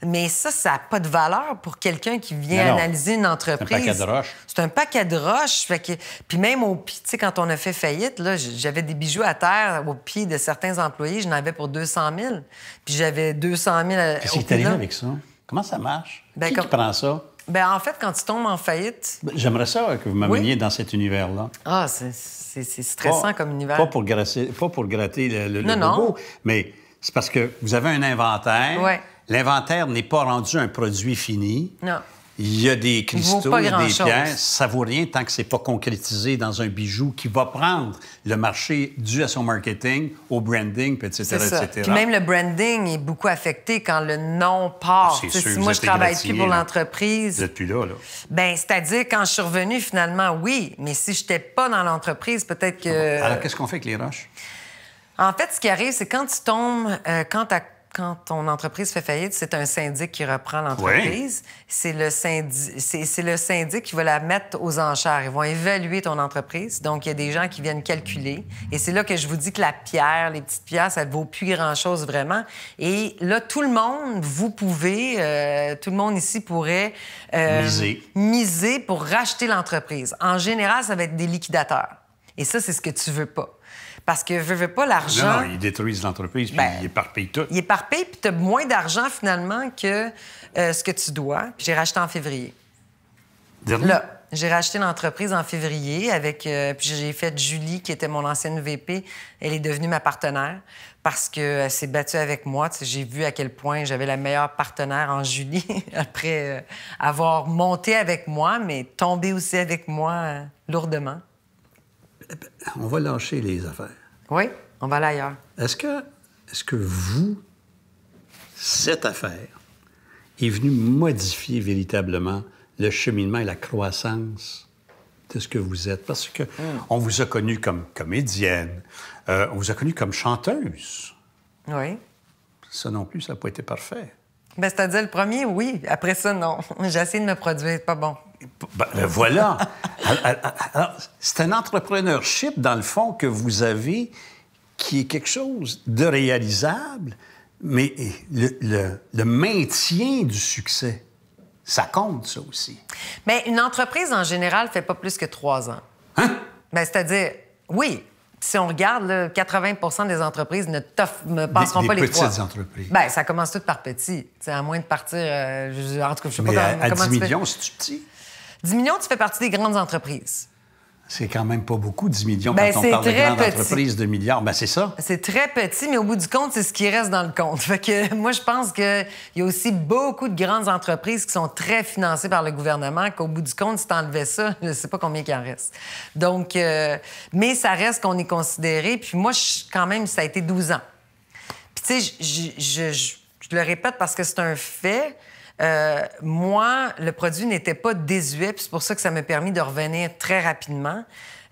Mais ça n'a pas de valeur pour quelqu'un qui vient analyser une entreprise. C'est un paquet de roches. C'est un paquet de roches. Fait que... Puis même tu sais, quand on a fait faillite, là, j'avais des bijoux à terre au pied de certains employés. J'en avais pour 200 000. Puis j'avais 200 000 Qu'est-ce qui est arrivé avec ça? Comment ça marche? Qui prend ça? Bien, en fait, quand tu tombes en faillite... J'aimerais ça que vous m'ameniez dans cet univers-là. Ah, c'est stressant comme univers. Pas pour gratter le logo, mais c'est parce que vous avez un inventaire. Ouais. L'inventaire n'est pas rendu un produit fini. Non. Il y a des cristaux, il des pierres. Ça vaut rien tant que c'est pas concrétisé dans un bijou qui va prendre le marché dû à son marketing, au branding, etc., etc. Puis même le branding est beaucoup affecté quand le nom part. C'est sûr, si moi, je travaille plus pour l'entreprise... Vous n'êtes plus là. Bien, c'est-à-dire, quand je suis revenue, finalement, oui. Mais si je n'étais pas dans l'entreprise, peut-être que... Alors, qu'est-ce qu'on fait avec les roches? En fait, ce qui arrive, c'est quand tu tombes... Quand ton entreprise fait faillite, c'est un syndic qui reprend l'entreprise. Oui. C'est le syndic qui va la mettre aux enchères. Ils vont évaluer ton entreprise. Donc, il y a des gens qui viennent calculer. Et c'est là que je vous dis que la pierre, les petites pierres, ça ne vaut plus grand-chose vraiment. Et là, tout le monde, vous pouvez, tout le monde ici pourrait miser pour racheter l'entreprise. En général, ça va être des liquidateurs. Et ça, c'est ce que tu veux pas. Parce que veux pas l'argent... Non, ils détruisent l'entreprise puis ils éparpillent tout. Ils éparpillent puis tu as moins d'argent finalement que ce que tu dois. Puis j'ai racheté en février. Dernier? Là, j'ai racheté l'entreprise en février avec... puis j'ai fait Julie, qui était mon ancienne VP. Elle est devenue ma partenaire parce qu'elle s'est battue avec moi. Tu sais, j'ai vu à quel point j'avais la meilleure partenaire en Julie après avoir monté avec moi, mais tombé aussi avec moi lourdement. On va lâcher les affaires. Oui, on va aller ailleurs. Est-ce que vous, cette affaire, est venue modifier véritablement le cheminement et la croissance de ce que vous êtes? Parce que on vous a connu comme comédienne, on vous a connu comme chanteuse. Oui. Ça non plus, ça n'a pas été parfait. Ben, c'est-à-dire, le premier, oui. Après ça, non. J'ai essayé de me produire. Pas bon. Ben, voilà. Alors, c'est un entrepreneurship, dans le fond, que vous avez qui est quelque chose de réalisable, mais le maintien du succès, ça compte, ça aussi. Bien, une entreprise, en général, ne fait pas plus que 3 ans. Hein? Bien, c'est-à-dire, oui, si on regarde, là, 80 des entreprises ne passeront pas les 3. Des petites entreprises. Bien, ça commence tout par petit. T'sais, à moins de partir... en tout cas, je sais pas Mais à comment 10 tu millions, fais. c'est-tu petit? 10 millions, tu fais partie des grandes entreprises. C'est quand même pas beaucoup, 10 millions, Ben, quand on c'est parle de très grandes petit. entreprises de milliards. Ben, c'est ça. C'est très petit, mais au bout du compte, c'est ce qui reste dans le compte. Fait que moi, je pense qu'il y a aussi beaucoup de grandes entreprises qui sont très financées par le gouvernement, qu'au bout du compte, si tu enlevais ça, je ne sais pas combien il en reste. Donc, mais ça reste qu'on est considéré. Puis moi, quand même, ça a été 12 ans. Puis tu sais, je le répète parce que c'est un fait. Moi, le produit n'était pas désuet, puis c'est pour ça que ça m'a permis de revenir très rapidement.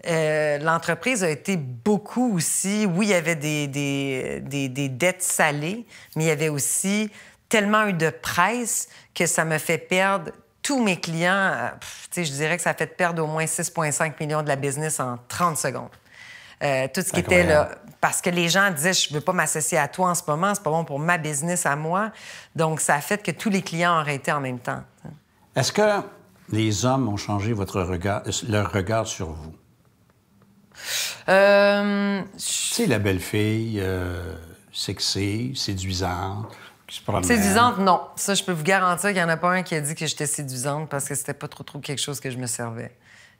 L'entreprise a été beaucoup aussi... Oui, il y avait des dettes salées, mais il y avait aussi tellement eu de presse que ça me fait perdre tous mes clients. Je dirais que ça a fait perdre au moins 6,5 millions de la business en 30 secondes. Tout ce qui était là. Parce que les gens disaient, je ne veux pas m'associer à toi en ce moment, c'est pas bon pour ma business à moi. Donc, ça a fait que tous les clients ont arrêté en même temps. Est-ce que les hommes ont changé leur regard sur vous? Tu sais, la belle fille, sexy, séduisante, qui se promène. Séduisante, non. Ça, je peux vous garantir qu'il n'y en a pas un qui a dit que j'étais séduisante parce que c'était pas trop quelque chose que je me servais.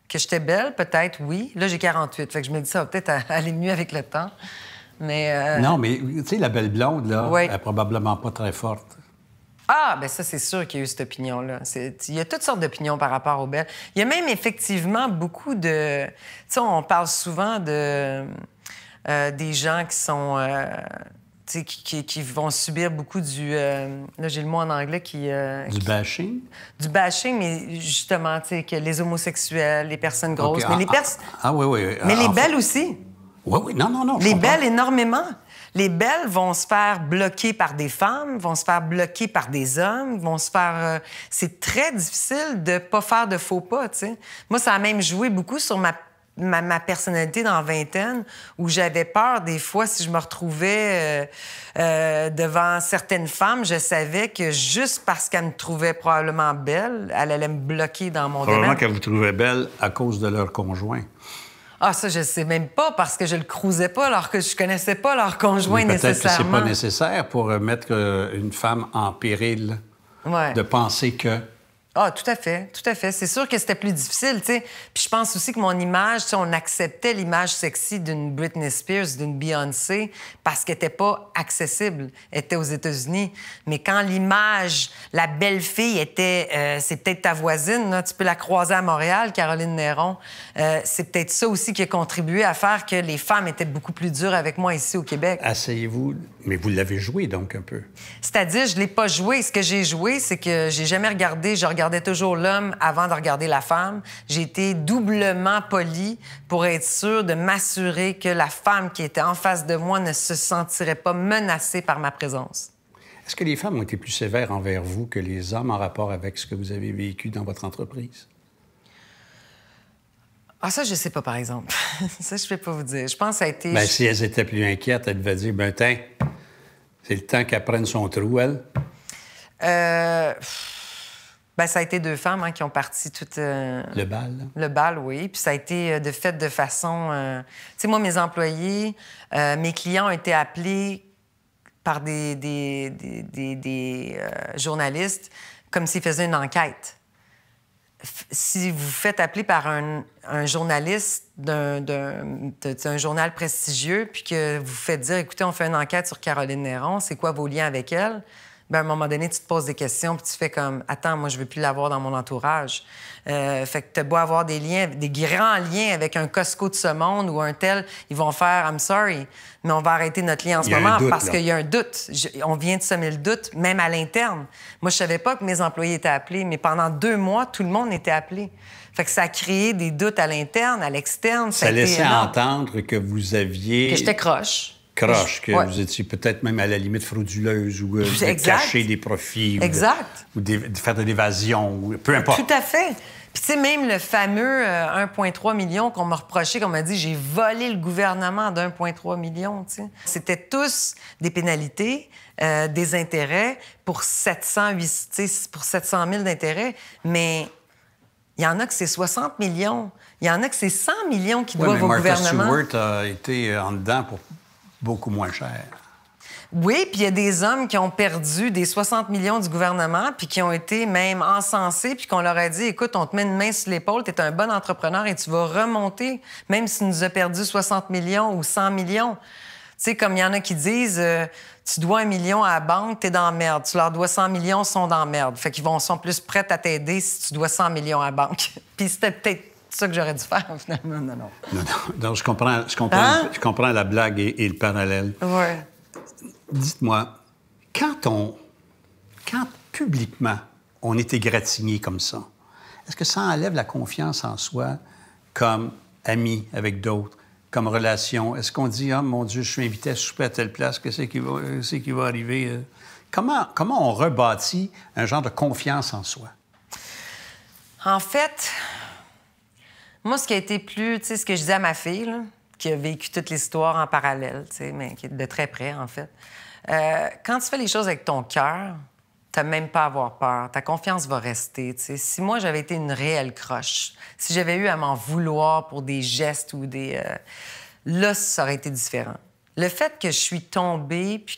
Que j'étais belle, peut-être, oui. Là, j'ai 48, fait que je me dis ça va peut-être aller mieux avec le temps. Mais... Non, mais tu sais, la belle blonde, là, oui. elle est probablement pas très forte. Ah, bien ça, c'est sûr qu'il y a eu cette opinion-là. Il y a toutes sortes d'opinions par rapport aux belles. Il y a même effectivement beaucoup de... Tu sais, on parle souvent de des gens qui sont... qui vont subir beaucoup du... là, j'ai le mot en anglais qui... Du bashing? Du bashing, mais justement, tu sais, que les homosexuels, les personnes grosses, Okay. mais les oui. Mais les belles aussi. Oui, non. Les belles, énormément. Les belles vont se faire bloquer par des femmes, vont se faire bloquer par des hommes, vont se faire... c'est très difficile de pas faire de faux pas, tu sais. Moi, ça a même joué beaucoup sur ma personnalité dans la vingtaine, où j'avais peur, des fois, si je me retrouvais devant certaines femmes, je savais que juste parce qu'elles me trouvaient probablement belle, elle allait me bloquer dans mon domaine. Probablement qu'elles vous trouvaient belle à cause de leur conjoint. Ah, ça, je sais même pas, parce que je le cruisais pas, alors que je connaissais pas leur conjoint Mais peut-être nécessairement. que c'est pas nécessaire pour mettre une femme en péril Ouais. de penser que... Ah, tout à fait, tout à fait. C'est sûr que c'était plus difficile, tu sais. Puis je pense aussi que mon image, tu sais, on acceptait l'image sexy d'une Britney Spears, d'une Beyoncé, parce qu'elle n'était pas accessible. Elle était aux États-Unis. Mais quand l'image, la belle fille était... c'est peut-être ta voisine, là, tu peux la croiser à Montréal, Caroline Néron. C'est peut-être ça aussi qui a contribué à faire que les femmes étaient beaucoup plus dures avec moi ici au Québec. Asseyez-vous... Mais vous l'avez joué, donc, un peu. C'est-à-dire, je l'ai pas joué. Ce que j'ai joué, c'est que j'ai jamais regardé... Je regardais toujours l'homme avant de regarder la femme. J'ai été doublement polie pour être sûre de m'assurer que la femme qui était en face de moi ne se sentirait pas menacée par ma présence. Est-ce que les femmes ont été plus sévères envers vous que les hommes en rapport avec ce que vous avez vécu dans votre entreprise? Ah, ça, je sais pas, par exemple. Ça, je peux pas vous dire. Je pense que ça a été... Bien, si elles étaient plus inquiètes, elles devaient dire, ben, tiens, c'est le temps qu'elle prenne son trou, elle. Ben, ça a été 2 femmes qui ont parti tout... Le bal, là. Le bal, oui. Puis ça a été fait de façon... Tu sais, moi, mes employés, mes clients ont été appelés par des journalistes comme s'ils faisaient une enquête. Si vous faites appeler par un journaliste d'un journal prestigieux, puis que vous faites dire, écoutez, on fait une enquête sur Caroline Néron, c'est quoi vos liens avec elle? Bien, à un moment donné, tu te poses des questions, puis tu fais comme, attends, moi, je veux plus l'avoir dans mon entourage. Fait que t'as beau avoir des liens, des grands liens avec un Costco de ce monde ou un tel, ils vont faire, I'm sorry, mais on va arrêter notre lien en ce moment parce qu'il y a un doute. On vient de semer le doute, même à l'interne. Moi, je savais pas que mes employés étaient appelés, mais pendant 2 mois, tout le monde était appelé. Fait que ça a créé des doutes à l'interne, à l'externe. Ça laissait entendre que vous aviez... Que j'étais croche. croche, que vous étiez peut-être même à la limite frauduleuse ou de cacher des profits. Exact. Ou de faire de l'évasion, ou peu importe. Tout à fait. Puis, tu sais, même le fameux 1,3 million qu'on m'a reproché, qu'on m'a dit, j'ai volé le gouvernement d'1,3 million, tu sais. C'était tous des pénalités, des intérêts pour 700 000 d'intérêts. Mais il y en a que c'est 60 millions. Il y en a que c'est 100 millions qui doivent au gouvernement. Martha Stewart a été en dedans pour beaucoup moins cher. Oui, puis il y a des hommes qui ont perdu des 60 millions du gouvernement, puis qui ont été même encensés, puis qu'on leur a dit, écoute, on te met une main sur l'épaule, tu es un bon entrepreneur et tu vas remonter, même si tu nous as perdu 60 millions ou 100 millions. Tu sais, comme il y en a qui disent, tu dois 1 million à la banque, t'es dans la merde. Tu leur dois 100 millions, ils sont dans la merde. Fait qu'ils sont plus prêts à t'aider si tu dois 100 millions à la banque. Puis c'était peut-être ça que j'aurais dû faire, finalement. Non, je comprends la blague et le parallèle. Oui. Dites-moi, quand publiquement on est égratigné comme ça, est-ce que ça enlève la confiance en soi comme ami avec d'autres, comme relation? Est-ce qu'on dit, « Ah, mon Dieu, je suis invité à souper à telle place, qu'est-ce qui va arriver? » Comment on rebâtit un genre de confiance en soi? En fait, moi, ce qui a été plus... Tu sais, ce que je disais à ma fille, là, qui a vécu toute l'histoire en parallèle, tu sais, mais qui est de très près, en fait. Quand tu fais les choses avec ton cœur, t'as même pas à avoir peur. Ta confiance va rester, tu sais. Si moi, j'avais été une réelle croche, si j'avais eu à m'en vouloir pour des gestes ou des... là, ça aurait été différent. Le fait que je suis tombée puis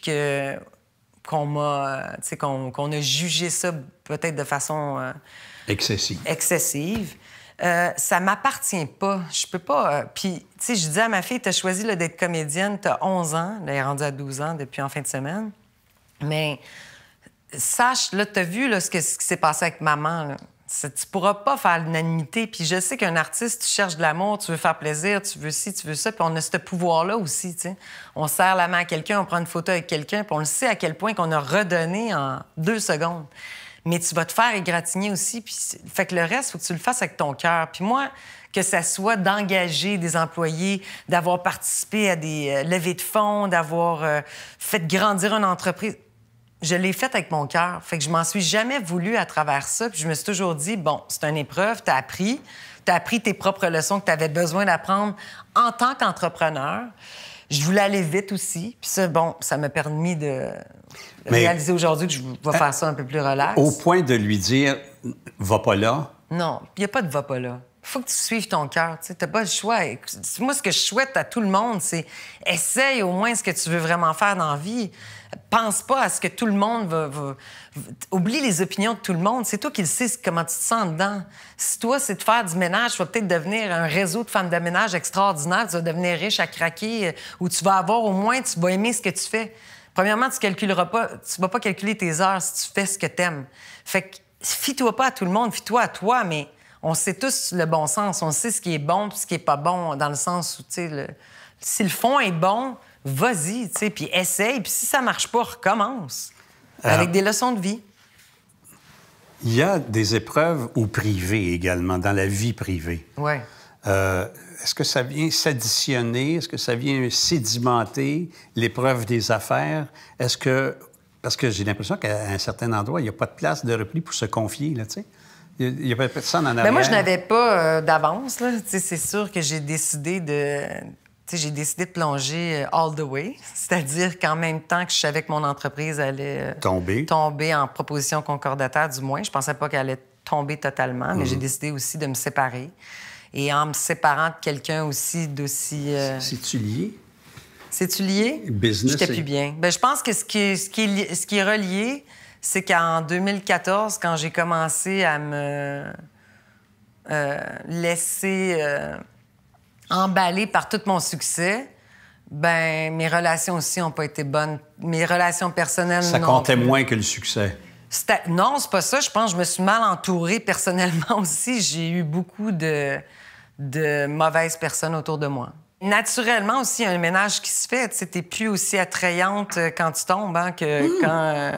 qu'on a jugé ça peut-être de façon... excessive. Ça m'appartient pas. Je peux pas... Puis, tu sais, je disais à ma fille, t'as choisi là, d'être comédienne, t'as 11 ans. Là, elle est rendue à 12 ans depuis en fin de semaine. Mais sache, là, t'as vu là, ce qui s'est passé avec maman, là. Tu pourras pas faire l'unanimité. Puis je sais qu'un artiste, tu cherches de l'amour, tu veux faire plaisir, tu veux ci, tu veux ça. Puis on a ce pouvoir-là aussi, tu sais. On serre la main à quelqu'un, on prend une photo avec quelqu'un, puis on le sait à quel point qu'on a redonné en 2 secondes. Mais tu vas te faire égratigner aussi. Puis fait que le reste, il faut que tu le fasses avec ton cœur. Puis moi, que ça soit d'engager des employés, d'avoir participé à des levées de fonds, d'avoir fait grandir une entreprise, je l'ai fait avec mon cœur. Fait que je m'en suis jamais voulu à travers ça. Puis je me suis toujours dit, bon, c'est une épreuve, t'as appris tes propres leçons que t'avais besoin d'apprendre en tant qu'entrepreneur. Je voulais aller vite aussi. Puis ça, bon, ça m'a permis de réaliser aujourd'hui que je vais faire ça un peu plus relax. Au point de lui dire « va pas là ». Non, il n'y a pas de « va pas là ». Il faut que tu suives ton cœur. Tu n'as pas le choix. Moi, ce que je souhaite à tout le monde, c'est essaye au moins ce que tu veux vraiment faire dans la vie. Pense pas à ce que tout le monde va... Oublie les opinions de tout le monde. C'est toi qui le sais comment tu te sens dedans. Si toi, c'est de faire du ménage, tu vas peut-être devenir un réseau de femmes de ménage extraordinaire. Tu vas devenir riche à craquer, ou tu vas avoir au moins, tu vas aimer ce que tu fais. Premièrement, tu vas pas calculer tes heures si tu fais ce que tu aimes. Fait que fie-toi pas à tout le monde, fie-toi à toi, mais on sait tous le bon sens. On sait ce qui est bon et ce qui est pas bon, dans le sens où, tu sais, si le fond est bon, vas-y, tu sais, puis essaye. Puis si ça marche pas, recommence. Avec des leçons de vie. Il y a des épreuves au privé également, dans la vie privée. Oui. Est-ce que ça vient s'additionner? Est-ce que ça vient sédimenter l'épreuve des affaires? Est-ce que... Parce que j'ai l'impression qu'à un certain endroit, il n'y a pas de place de repli pour se confier, là, tu sais. Il n'y a pas personne en arrière. Bien, moi, je n'avais pas d'avance, là. Tu sais, c'est sûr que j'ai décidé de plonger all the way. C'est-à-dire qu'en même temps que je savais que mon entreprise allait tomber en proposition concordataire, du moins. Je pensais pas qu'elle allait tomber totalement, mais j'ai décidé aussi de me séparer. Et en me séparant de quelqu'un aussi d'aussi... C'est-tu lié? C'est-tu lié? Business. J'étais plus bien. Bien, je pense que ce qui est relié, c'est qu'en 2014, quand j'ai commencé à me laisser emballer par tout mon succès, ben mes relations aussi n'ont pas été bonnes. Mes relations personnelles non. Ça comptait moins que le succès. Non, c'est pas ça. Je pense que je me suis mal entourée personnellement aussi. J'ai eu beaucoup de mauvaises personnes autour de moi. Naturellement aussi, il y a un ménage qui se fait. Tu n'es plus aussi attrayante quand tu tombes que quand...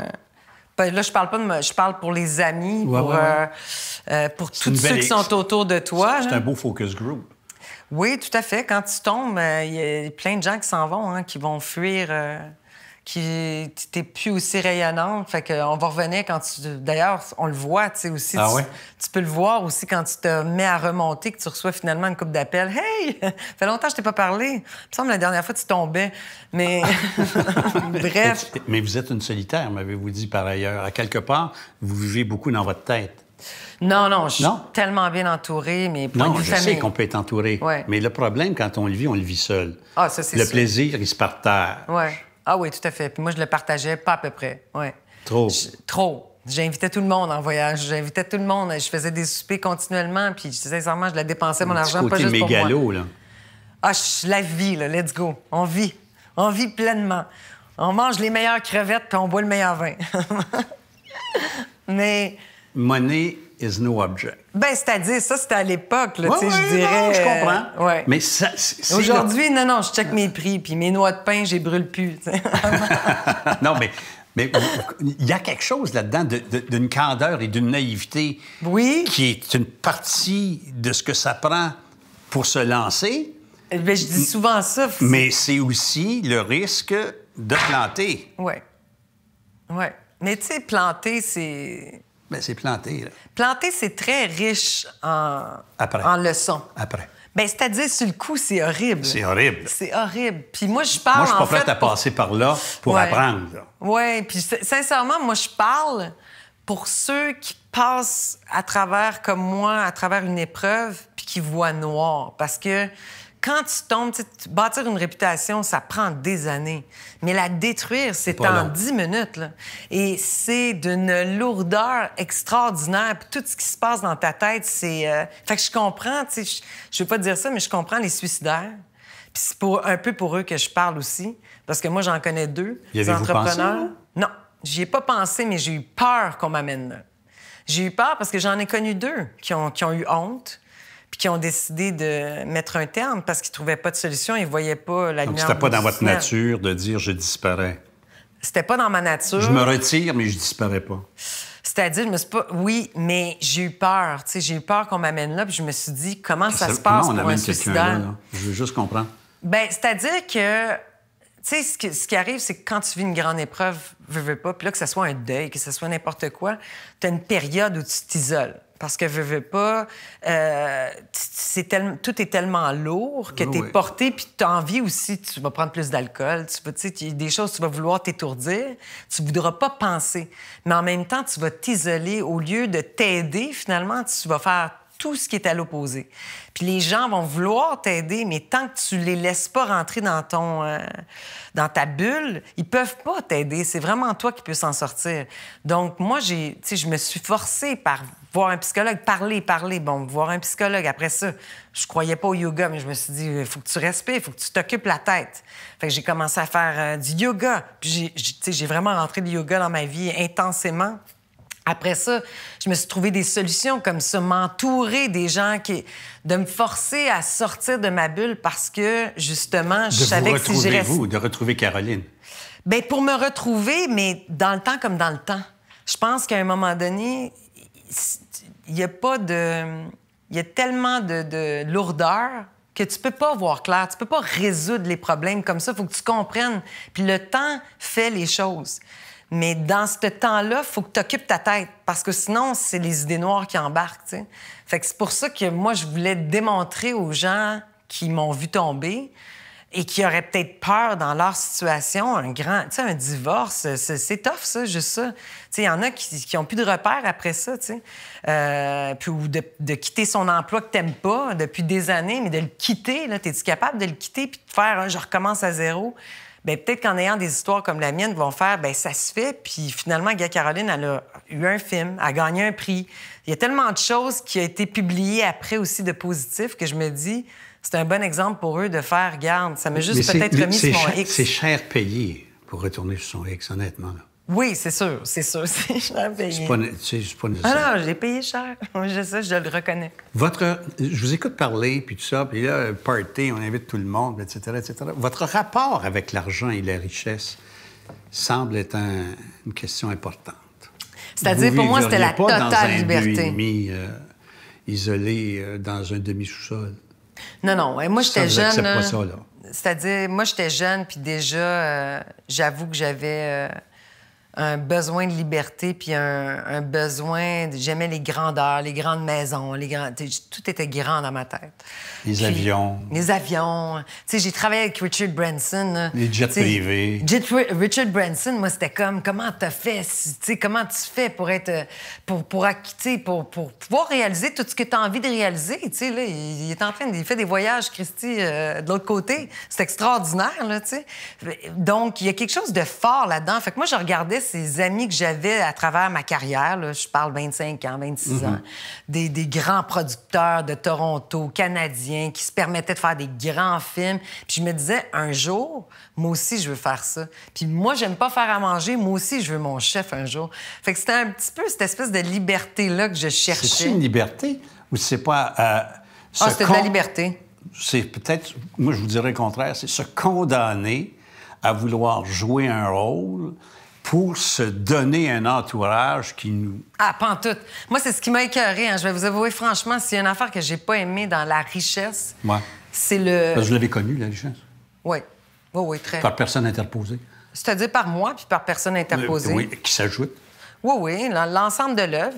Là, je parle pas de je parle pour les amis, pour tous ceux qui sont autour de toi. C'est un beau focus group. Oui, tout à fait. Quand tu tombes, il y a plein de gens qui s'en vont, hein, qui vont fuir, t'es plus aussi rayonnante. Fait qu'on va revenir quand tu... D'ailleurs, on le voit, tu sais, aussi. Ah ouais? Tu peux le voir aussi quand tu te mets à remonter, que tu reçois finalement une couple d'appels. « Hey! fait longtemps que je t'ai pas parlé. » Il me semble la dernière fois, tu tombais. Mais bref. Mais vous êtes une solitaire, m'avez-vous dit par ailleurs. À quelque part, vous vivez beaucoup dans votre tête. Non, je suis tellement bien entourée, mais Non, je sais qu'on peut être entouré. Ouais. Mais le problème, quand on le vit seul. Ah, ça, c'est Le sûr. plaisir, il se partage. Ouais. Ah oui, tout à fait. Puis moi, je le partageais pas à peu près. Ouais. Trop. Trop. J'invitais tout le monde en voyage. J'invitais tout le monde. Je faisais des soupers continuellement. Puis sincèrement, je la dépensais mon argent, pas juste pour moi. mégalo, là. Ah, la vie, là. Let's go. On vit. On vit pleinement. On mange les meilleures crevettes puis on boit le meilleur vin. Mais... Money is no object. Ben, c'est-à-dire, ça, c'était à l'époque, là, Ouais, tu sais, je dirais... non, je comprends. Ouais. Mais ça, c'est Aujourd'hui, non, je check mes prix, puis mes noix de pain, je les brûle plus, tu sais. Non, mais il y a quelque chose là-dedans d'une candeur et d'une naïveté Oui. qui est une partie de ce que ça prend pour se lancer, Ben, je dis souvent ça. mais c'est aussi le risque de planter. Ouais. Ouais. Mais tu sais, planter, c'est... Ben, c'est planter, là. Planter, c'est très riche en leçons. Après. Ben, c'est-à-dire, sur le coup, c'est horrible. C'est horrible. C'est horrible. Puis moi, je parle, Moi, je suis pas en prête fait, à passer par là pour Ouais. apprendre. Là. Oui, puis sincèrement, moi, je parle pour ceux qui passent à travers, comme moi, à travers une épreuve, puis qui voient noir. Parce que quand tu tombes, tu sais, bâtir une réputation, ça prend des années. Mais la détruire, c'est pas en long. 10 minutes. Là. Et c'est d'une lourdeur extraordinaire. Puis tout ce qui se passe dans ta tête, c'est... Fait que je comprends, tu sais, je veux pas dire ça, mais je comprends les suicidaires. Puis c'est un peu pour eux que je parle aussi. Parce que moi, j'en connais 2, Y des avez-vous entrepreneurs. pensé, là? Non, j'y ai pas pensé, mais j'ai eu peur qu'on m'amène là. J'ai eu peur parce que j'en ai connu 2 qui ont eu honte puis qui ont décidé de mettre un terme parce qu'ils trouvaient pas de solution, ils voyaient pas la Donc, lumière. c'était pas au bout dans du votre tunnel. nature de dire « je disparais C'était pas dans ma nature. ». Je me retire, mais je disparais pas. C'est-à-dire, je me suis pas... Oui, mais j'ai eu peur. Tu sais, j'ai eu peur qu'on m'amène là, puis je me suis dit, comment ça se passe Comment on pour un amène quelqu'un suicidaire? là? Je veux juste comprendre. Bien, c'est-à-dire que, tu sais, ce qui arrive, c'est que quand tu vis une grande épreuve, veux pas, puis là, que ce soit un deuil, que ce soit n'importe quoi, tu as une période où tu t'isoles. Parce que veux pas, tout est tellement lourd que tu es Oui. porté, puis tu as envie aussi, tu vas prendre plus d'alcool, tu sais, il y a des choses, tu vas vouloir t'étourdir, tu voudras pas penser. Mais en même temps, tu vas t'isoler. Au lieu de t'aider, finalement, tu vas faire tout ce qui est à l'opposé. Puis les gens vont vouloir t'aider, mais tant que tu les laisses pas rentrer dans dans ta bulle, ils peuvent pas t'aider. C'est vraiment toi qui peux s'en sortir. Donc moi, je me suis forcée par voir un psychologue, parler. Bon, voir un psychologue. Après ça, je croyais pas au yoga, mais je me suis dit, il faut que tu respires, il faut que tu t'occupes la tête. Fait que j'ai commencé à faire du yoga. Puis j'ai vraiment rentré le yoga dans ma vie intensément. Après ça, je me suis trouvé des solutions comme ça, m'entourer des gens de me forcer à sortir de ma bulle parce que, justement, je savais que si j'ai resté... De retrouver Caroline. Bien, pour me retrouver, mais dans le temps comme dans le temps. Je pense qu'à un moment donné, il y a tellement de lourdeur que tu peux pas voir clair, tu peux pas résoudre les problèmes comme ça, il faut que tu comprennes. Puis le temps fait les choses. Mais dans ce temps-là, il faut que tu occupes ta tête parce que sinon, c'est les idées noires qui embarquent, tu sais. Fait que c'est pour ça que moi, je voulais démontrer aux gens qui m'ont vu tomber et qui auraient peut-être peur dans leur situation, un divorce, c'est tough, ça, juste ça. Tu sais, il y en a qui ont plus de repères après ça, tu sais. Puis ou de quitter son emploi que t'aimes pas depuis des années, mais de le quitter, là, t'es-tu capable de le quitter puis de faire je recommence à zéro? Bien, peut-être qu'en ayant des histoires comme la mienne, vont faire, bien, ça se fait. Puis finalement, Caroline, elle a eu un film, elle a gagné un prix. Il y a tellement de choses qui ont été publiées après aussi de positifs que je me dis, c'est un bon exemple pour eux de faire, regarde, ça m'a juste peut-être remis sur mon X. C'est cher payé pour retourner sur son X, honnêtement. Là. Oui, c'est sûr, c'est cher payé. C'est pas nécessaire. Ah non, j'ai payé cher. Je le reconnais. Je vous écoute parler, puis tout ça, puis là, party, on invite tout le monde, etc., etc. Votre rapport avec l'argent et la richesse semble être une question importante. C'est-à-dire, pour moi, c'était la Vous vivriez pas totale dans un liberté. 2,5 isolé dans un demi-sous-sol. Non, non. Moi, j'étais jeune. Ça, pas ça, là. C'est-à-dire, moi, j'étais jeune, puis déjà, j'avoue que j'avais un besoin de liberté, puis un besoin... J'aimais les grandeurs, les grandes maisons, tout était grand dans ma tête. Les avions. Les avions. Tu sais, j'ai travaillé avec Richard Branson. Là. Les jets privés. Richard Branson, moi, c'était comme, comment t'as fait? Tu sais, comment tu fais pour être... pour pouvoir réaliser tout ce que t'as envie de réaliser. Tu sais, là, il est en train il fait des voyages, Christy, de l'autre côté. C'est extraordinaire, là, tu sais. Donc, il y a quelque chose de fort là-dedans. Fait que moi, je regardais ces amis que j'avais à travers ma carrière, là, je parle 25 ans, 26 ans, des grands producteurs de Toronto, canadiens, qui se permettaient de faire des grands films. Puis je me disais, un jour, moi aussi, je veux faire ça. Puis moi, j'aime pas faire à manger, moi aussi, je veux mon chef un jour. Fait que c'était un petit peu cette espèce de liberté-là que je cherchais. C'est une liberté ou c'est pas... c'était de la liberté. C'est peut-être, moi, je vous dirais le contraire, c'est se condamner à vouloir jouer un rôle pour se donner un entourage qui nous... Ah, pantoute. Moi, c'est ce qui m'a écœurée. Hein. Je vais vous avouer, franchement, s'il y a une affaire que j'ai pas aimée dans la richesse, c'est le... Parce que je l'avais connue, la richesse. Oui. Oui, oui, très. Par personne interposée. C'est-à-dire par moi puis par personne interposée. Oui, qui s'ajoute. Oui, oui, l'ensemble de l'œuvre.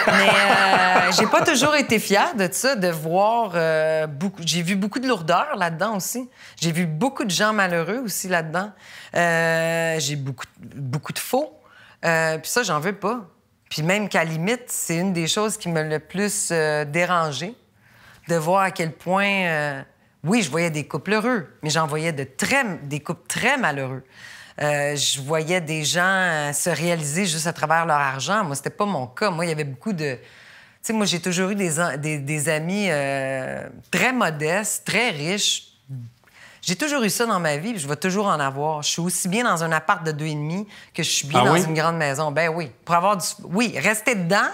Mais j'ai pas toujours été fière de ça, de voir beaucoup... J'ai vu beaucoup de lourdeur là-dedans aussi. J'ai vu beaucoup de gens malheureux aussi là-dedans. J'ai beaucoup de faux. Puis ça, j'en veux pas. Puis même qu'à la limite, c'est une des choses qui m'a le plus dérangée, de voir à quel point... oui, je voyais des couples heureux, mais j'en voyais des couples très malheureux. Je voyais des gens se réaliser juste à travers leur argent. Moi, c'était pas mon cas. Moi, il y avait beaucoup de... Tu sais, moi, j'ai toujours eu des amis très modestes, très riches. J'ai toujours eu ça dans ma vie, puis je vais toujours en avoir. Je suis aussi bien dans un appart de 2,5 que je suis bien dans une grande maison. Ben oui. Pour avoir du... Oui, rester dedans...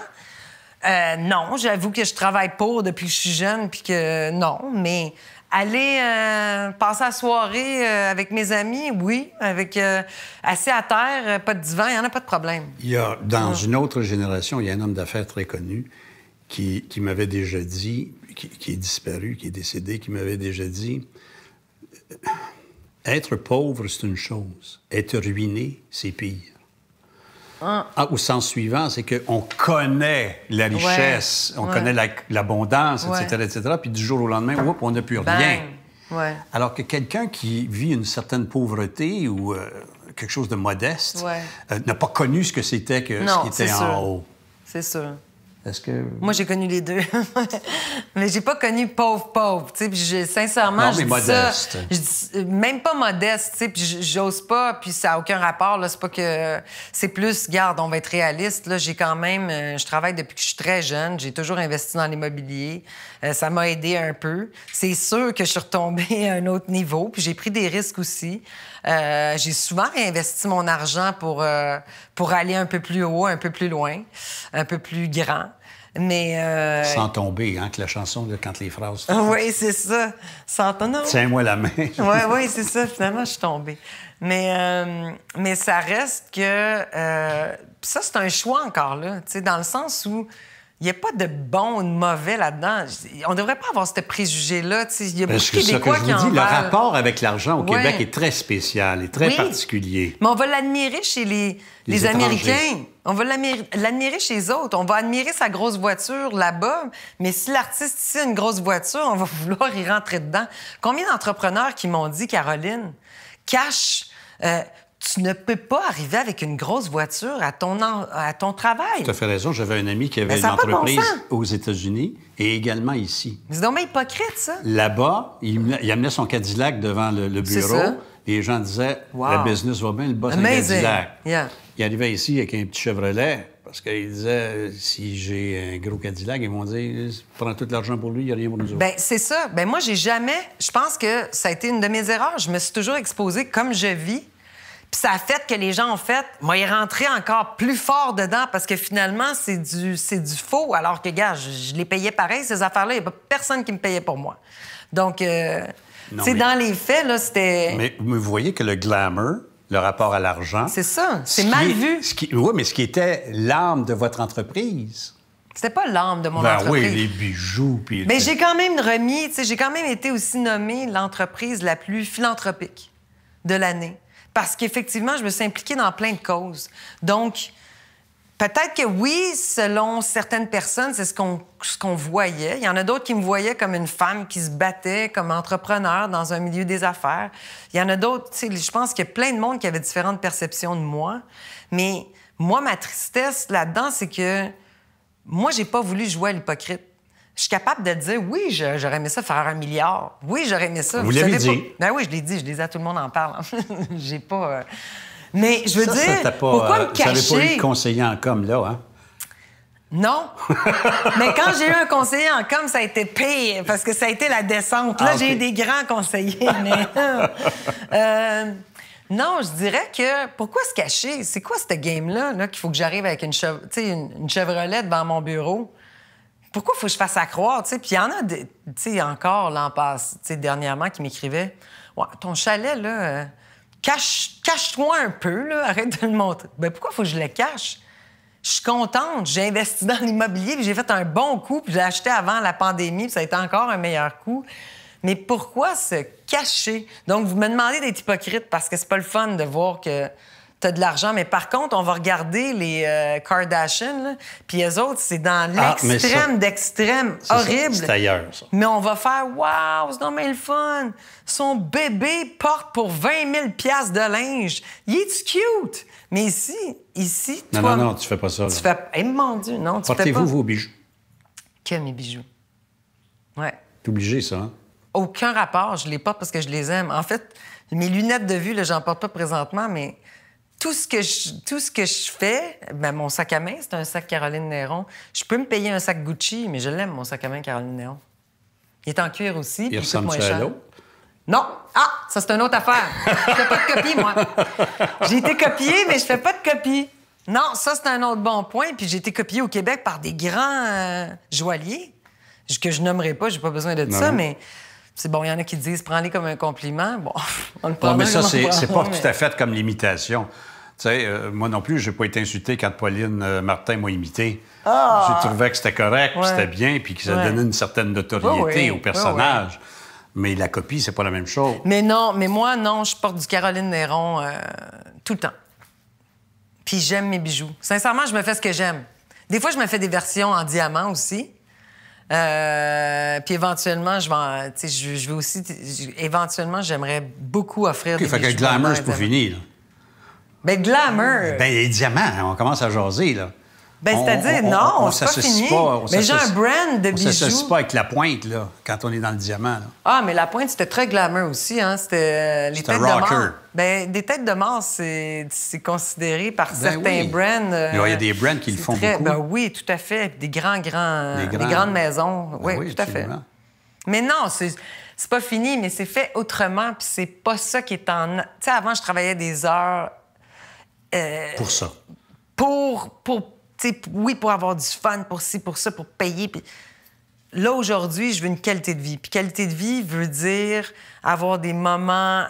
non, j'avoue que je travaille pour depuis que je suis jeune, puis que non, mais... Aller passer la soirée avec mes amis, oui, avec assis à terre, pas de divan, il n'y en a pas de problème. Il y a, dans une autre génération, il y a un homme d'affaires très connu qui m'avait déjà dit, qui est disparu, qui est décédé, qui m'avait déjà dit être pauvre, c'est une chose. Être ruiné, c'est pire. Au sens suivant, c'est qu'on connaît la richesse, on connaît l'abondance, etc., puis du jour au lendemain, on n'a plus rien. Ouais. Alors que quelqu'un qui vit une certaine pauvreté ou quelque chose de modeste n'a pas connu ce que c'était que ce qui était en haut. C'est sûr. Est-ce que... Moi, j'ai connu les deux. Mais j'ai pas connu pauvre. Tu sais, sincèrement, non, mais modeste. Même pas modeste, tu sais, puis j'ose pas, puis ça a aucun rapport, là. C'est pas que... C'est plus, regarde, on va être réaliste, là. J'ai quand même... je travaille depuis que je suis très jeune. J'ai toujours investi dans l'immobilier. Ça m'a aidé un peu. C'est sûr que je suis retombée à un autre niveau, puis j'ai pris des risques aussi. J'ai souvent réinvesti mon argent pour aller un peu plus haut, un peu plus loin, un peu plus grand. Mais... Sans tomber, hein, que la chanson, là, quand les phrases... Oui, c'est ça. Sans tomber. Tiens-moi la main. Oui, c'est ça. Finalement, je suis tombée. Mais ça reste que... ça, c'est un choix encore, là. Tu sais, dans le sens où il n'y a pas de bon ou de mauvais là-dedans. On ne devrait pas avoir ce préjugé-là. Il y a beaucoup de Québécois qui en le parlent. rapport avec l'argent au Québec est très spécial et très particulier. Mais on va l'admirer chez les Américains. On va l'admirer chez les autres. On va admirer sa grosse voiture là-bas. Mais si l'artiste ici a une grosse voiture, on va vouloir y rentrer dedans. Combien d'entrepreneurs qui m'ont dit, Caroline, cash... tu ne peux pas arriver avec une grosse voiture à ton travail. Tu as fait raison. J'avais un ami qui avait une entreprise aux États-Unis et également ici. C'est donc bien hypocrite, ça. Là-bas, il amenait son Cadillac devant le bureau. Les gens disaient, le business va bien, le boss a un Cadillac. Yeah. Il arrivait ici avec un petit Chevrolet parce qu'il disait, si j'ai un gros Cadillac, ils vont dire, prends tout l'argent pour lui, il n'y a rien pour nous autres. Bien, c'est ça. Bien, moi, j'ai jamais... Je pense que ça a été une de mes erreurs. Je me suis toujours exposée comme je vis. Puis ça a fait que les gens ont fait, moi, ils rentraient encore plus fort dedans parce que finalement, c'est du faux. Alors que, gars, je les payais pareil, ces affaires-là. Il n'y a pas personne qui me payait pour moi. Donc, tu sais, dans les faits, là, c'était... Mais vous voyez que le glamour, le rapport à l'argent... C'est ça. C'est mal vu. Oui, mais ce qui était l'âme de votre entreprise, C'était pas l'âme de mon Ben entreprise. oui, les bijoux. Puis, Mais j'ai quand même remis, tu sais, j'ai quand même été aussi nommée l'entreprise la plus philanthropique de l'année. Parce qu'effectivement, je me suis impliquée dans plein de causes. Donc, peut-être que oui, selon certaines personnes, c'est ce qu'on voyait. Il y en a d'autres qui me voyaient comme une femme qui se battait comme entrepreneur dans un milieu des affaires. Il y en a d'autres, tu sais, je pense qu'il y a plein de monde qui avait différentes perceptions de moi. Mais moi, ma tristesse là-dedans, c'est que moi, j'ai pas voulu jouer à l'hypocrite. Je suis capable de dire, oui, j'aurais aimé ça faire 1 milliard. Oui, j'aurais aimé ça. Vous l'avez dit. Pas... Ben oui, je l'ai dit. Je l'ai dit à tout le monde en parle. J'ai pas... Mais je veux dire, ça pourquoi me cacher? Ça n'avait pas eu de conseiller en com, là, hein? Non. Mais quand j'ai eu un conseiller en com, ça a été pire, parce que ça a été la descente. Là, j'ai eu des grands conseillers, mais... non, je dirais que... Pourquoi se cacher? C'est quoi cette game-là, là, qu'il faut que j'arrive avec une Chevrolet devant mon bureau? Pourquoi il faut que je fasse à croire? Puis il y en a, tu sais, encore l'an passé, dernièrement, qui m'écrivaient « Ouais, ton chalet, là, cache-toi un peu, là, arrête de le montrer. » Ben pourquoi il faut que je le cache? Je suis contente, j'ai investi dans l'immobilier, puis j'ai fait un bon coup, puis j'ai acheté avant la pandémie, puis ça a été encore un meilleur coup. Mais pourquoi se cacher? Donc, vous me demandez d'être hypocrite parce que c'est pas le fun de voir que t'as de l'argent. Mais par contre, on va regarder les Kardashians, là, puis eux autres, c'est dans l'extrême d'extrême horrible. C'est ailleurs, ça. Mais on va faire « Wow, c'est non mais le fun! Son bébé porte pour 20 000 $ de linge. Il est cute! » Mais ici, toi... Non, tu fais pas ça. Tu fais... Eh, mon Dieu, non, tu fais pas... Portez-vous vos bijoux. Que mes bijoux? Ouais. C'est obligé, ça, hein? Aucun rapport. Je les porte parce que je les aime. En fait, mes lunettes de vue, là, j'en porte pas présentement, mais tout ce que je fais, ben, mon sac à main, c'est un sac Caroline Néron. Je peux me payer un sac Gucci, mais je l'aime, mon sac à main Caroline Néron. Il est en cuir aussi, puis il coûte moins cher. Non! Ah! Ça, c'est une autre affaire. Je fais pas de copie, moi. J'ai été copiée, mais je fais pas de copie. Non, ça, c'est un autre bon point. Puis j'ai été copiée au Québec par des grands joailliers, que je nommerai pas, j'ai pas besoin de ça, mais c'est bon, il y en a qui disent « prends-les comme un compliment ». Bon, on le prend. Non, mais ça, c'est pas tout à fait comme l'imitation. Tu sais, moi non plus, j'ai pas été insulté quand Pauline Martin m'a imité. Je trouvais que c'était correct, puis c'était bien, puis que ça donnait une certaine notoriété au personnage. Mais la copie, c'est pas la même chose. Mais non, mais moi, non, je porte du Caroline Néron tout le temps. Puis j'aime mes bijoux. Sincèrement, je me fais ce que j'aime. Des fois, je me fais des versions en diamant aussi. Puis éventuellement, je vais aussi... Éventuellement, j'aimerais beaucoup offrir des bijoux. Fait que glamour, c'est pas fini, là. Ben glamour! Ben, les diamants, on commence à jaser, là. Ben, c'est-à-dire, non, c'est pas fini. Mais j'ai un brand de bijoux. On s'associe pas avec la pointe, là, quand on est dans le diamant, là. Ah, mais la pointe, c'était très glamour aussi, hein. C'était les têtes de mort. Ben, des têtes de mort, c'est considéré par certains brands. Il y a des brands qui le font beaucoup. Ben oui, tout à fait. Des grandes maisons. Oui, tout à fait. Mais non, c'est pas fini, mais c'est fait autrement, puis c'est pas ça qui est en... Tu sais, avant, je travaillais des heures... pour ça. Oui, pour avoir du fun, pour ci, pour ça, pour payer. Puis là, aujourd'hui, je veux une qualité de vie. Puis qualité de vie veut dire avoir des moments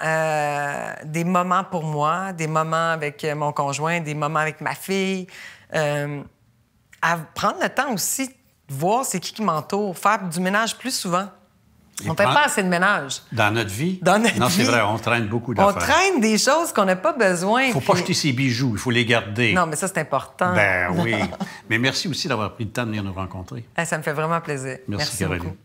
pour moi, des moments avec mon conjoint, des moments avec ma fille. À prendre le temps aussi de voir c'est qui m'entoure, faire du ménage plus souvent. On ne fait pas assez de ménage. Dans notre vie? Non, c'est vrai, on traîne beaucoup d'affaires. On traîne des choses qu'on n'a pas besoin. Il ne faut pas jeter ses bijoux, il faut les garder. Non, mais ça, c'est important. Ben oui. Mais merci aussi d'avoir pris le temps de venir nous rencontrer. Ça me fait vraiment plaisir. Merci Caroline. Beaucoup.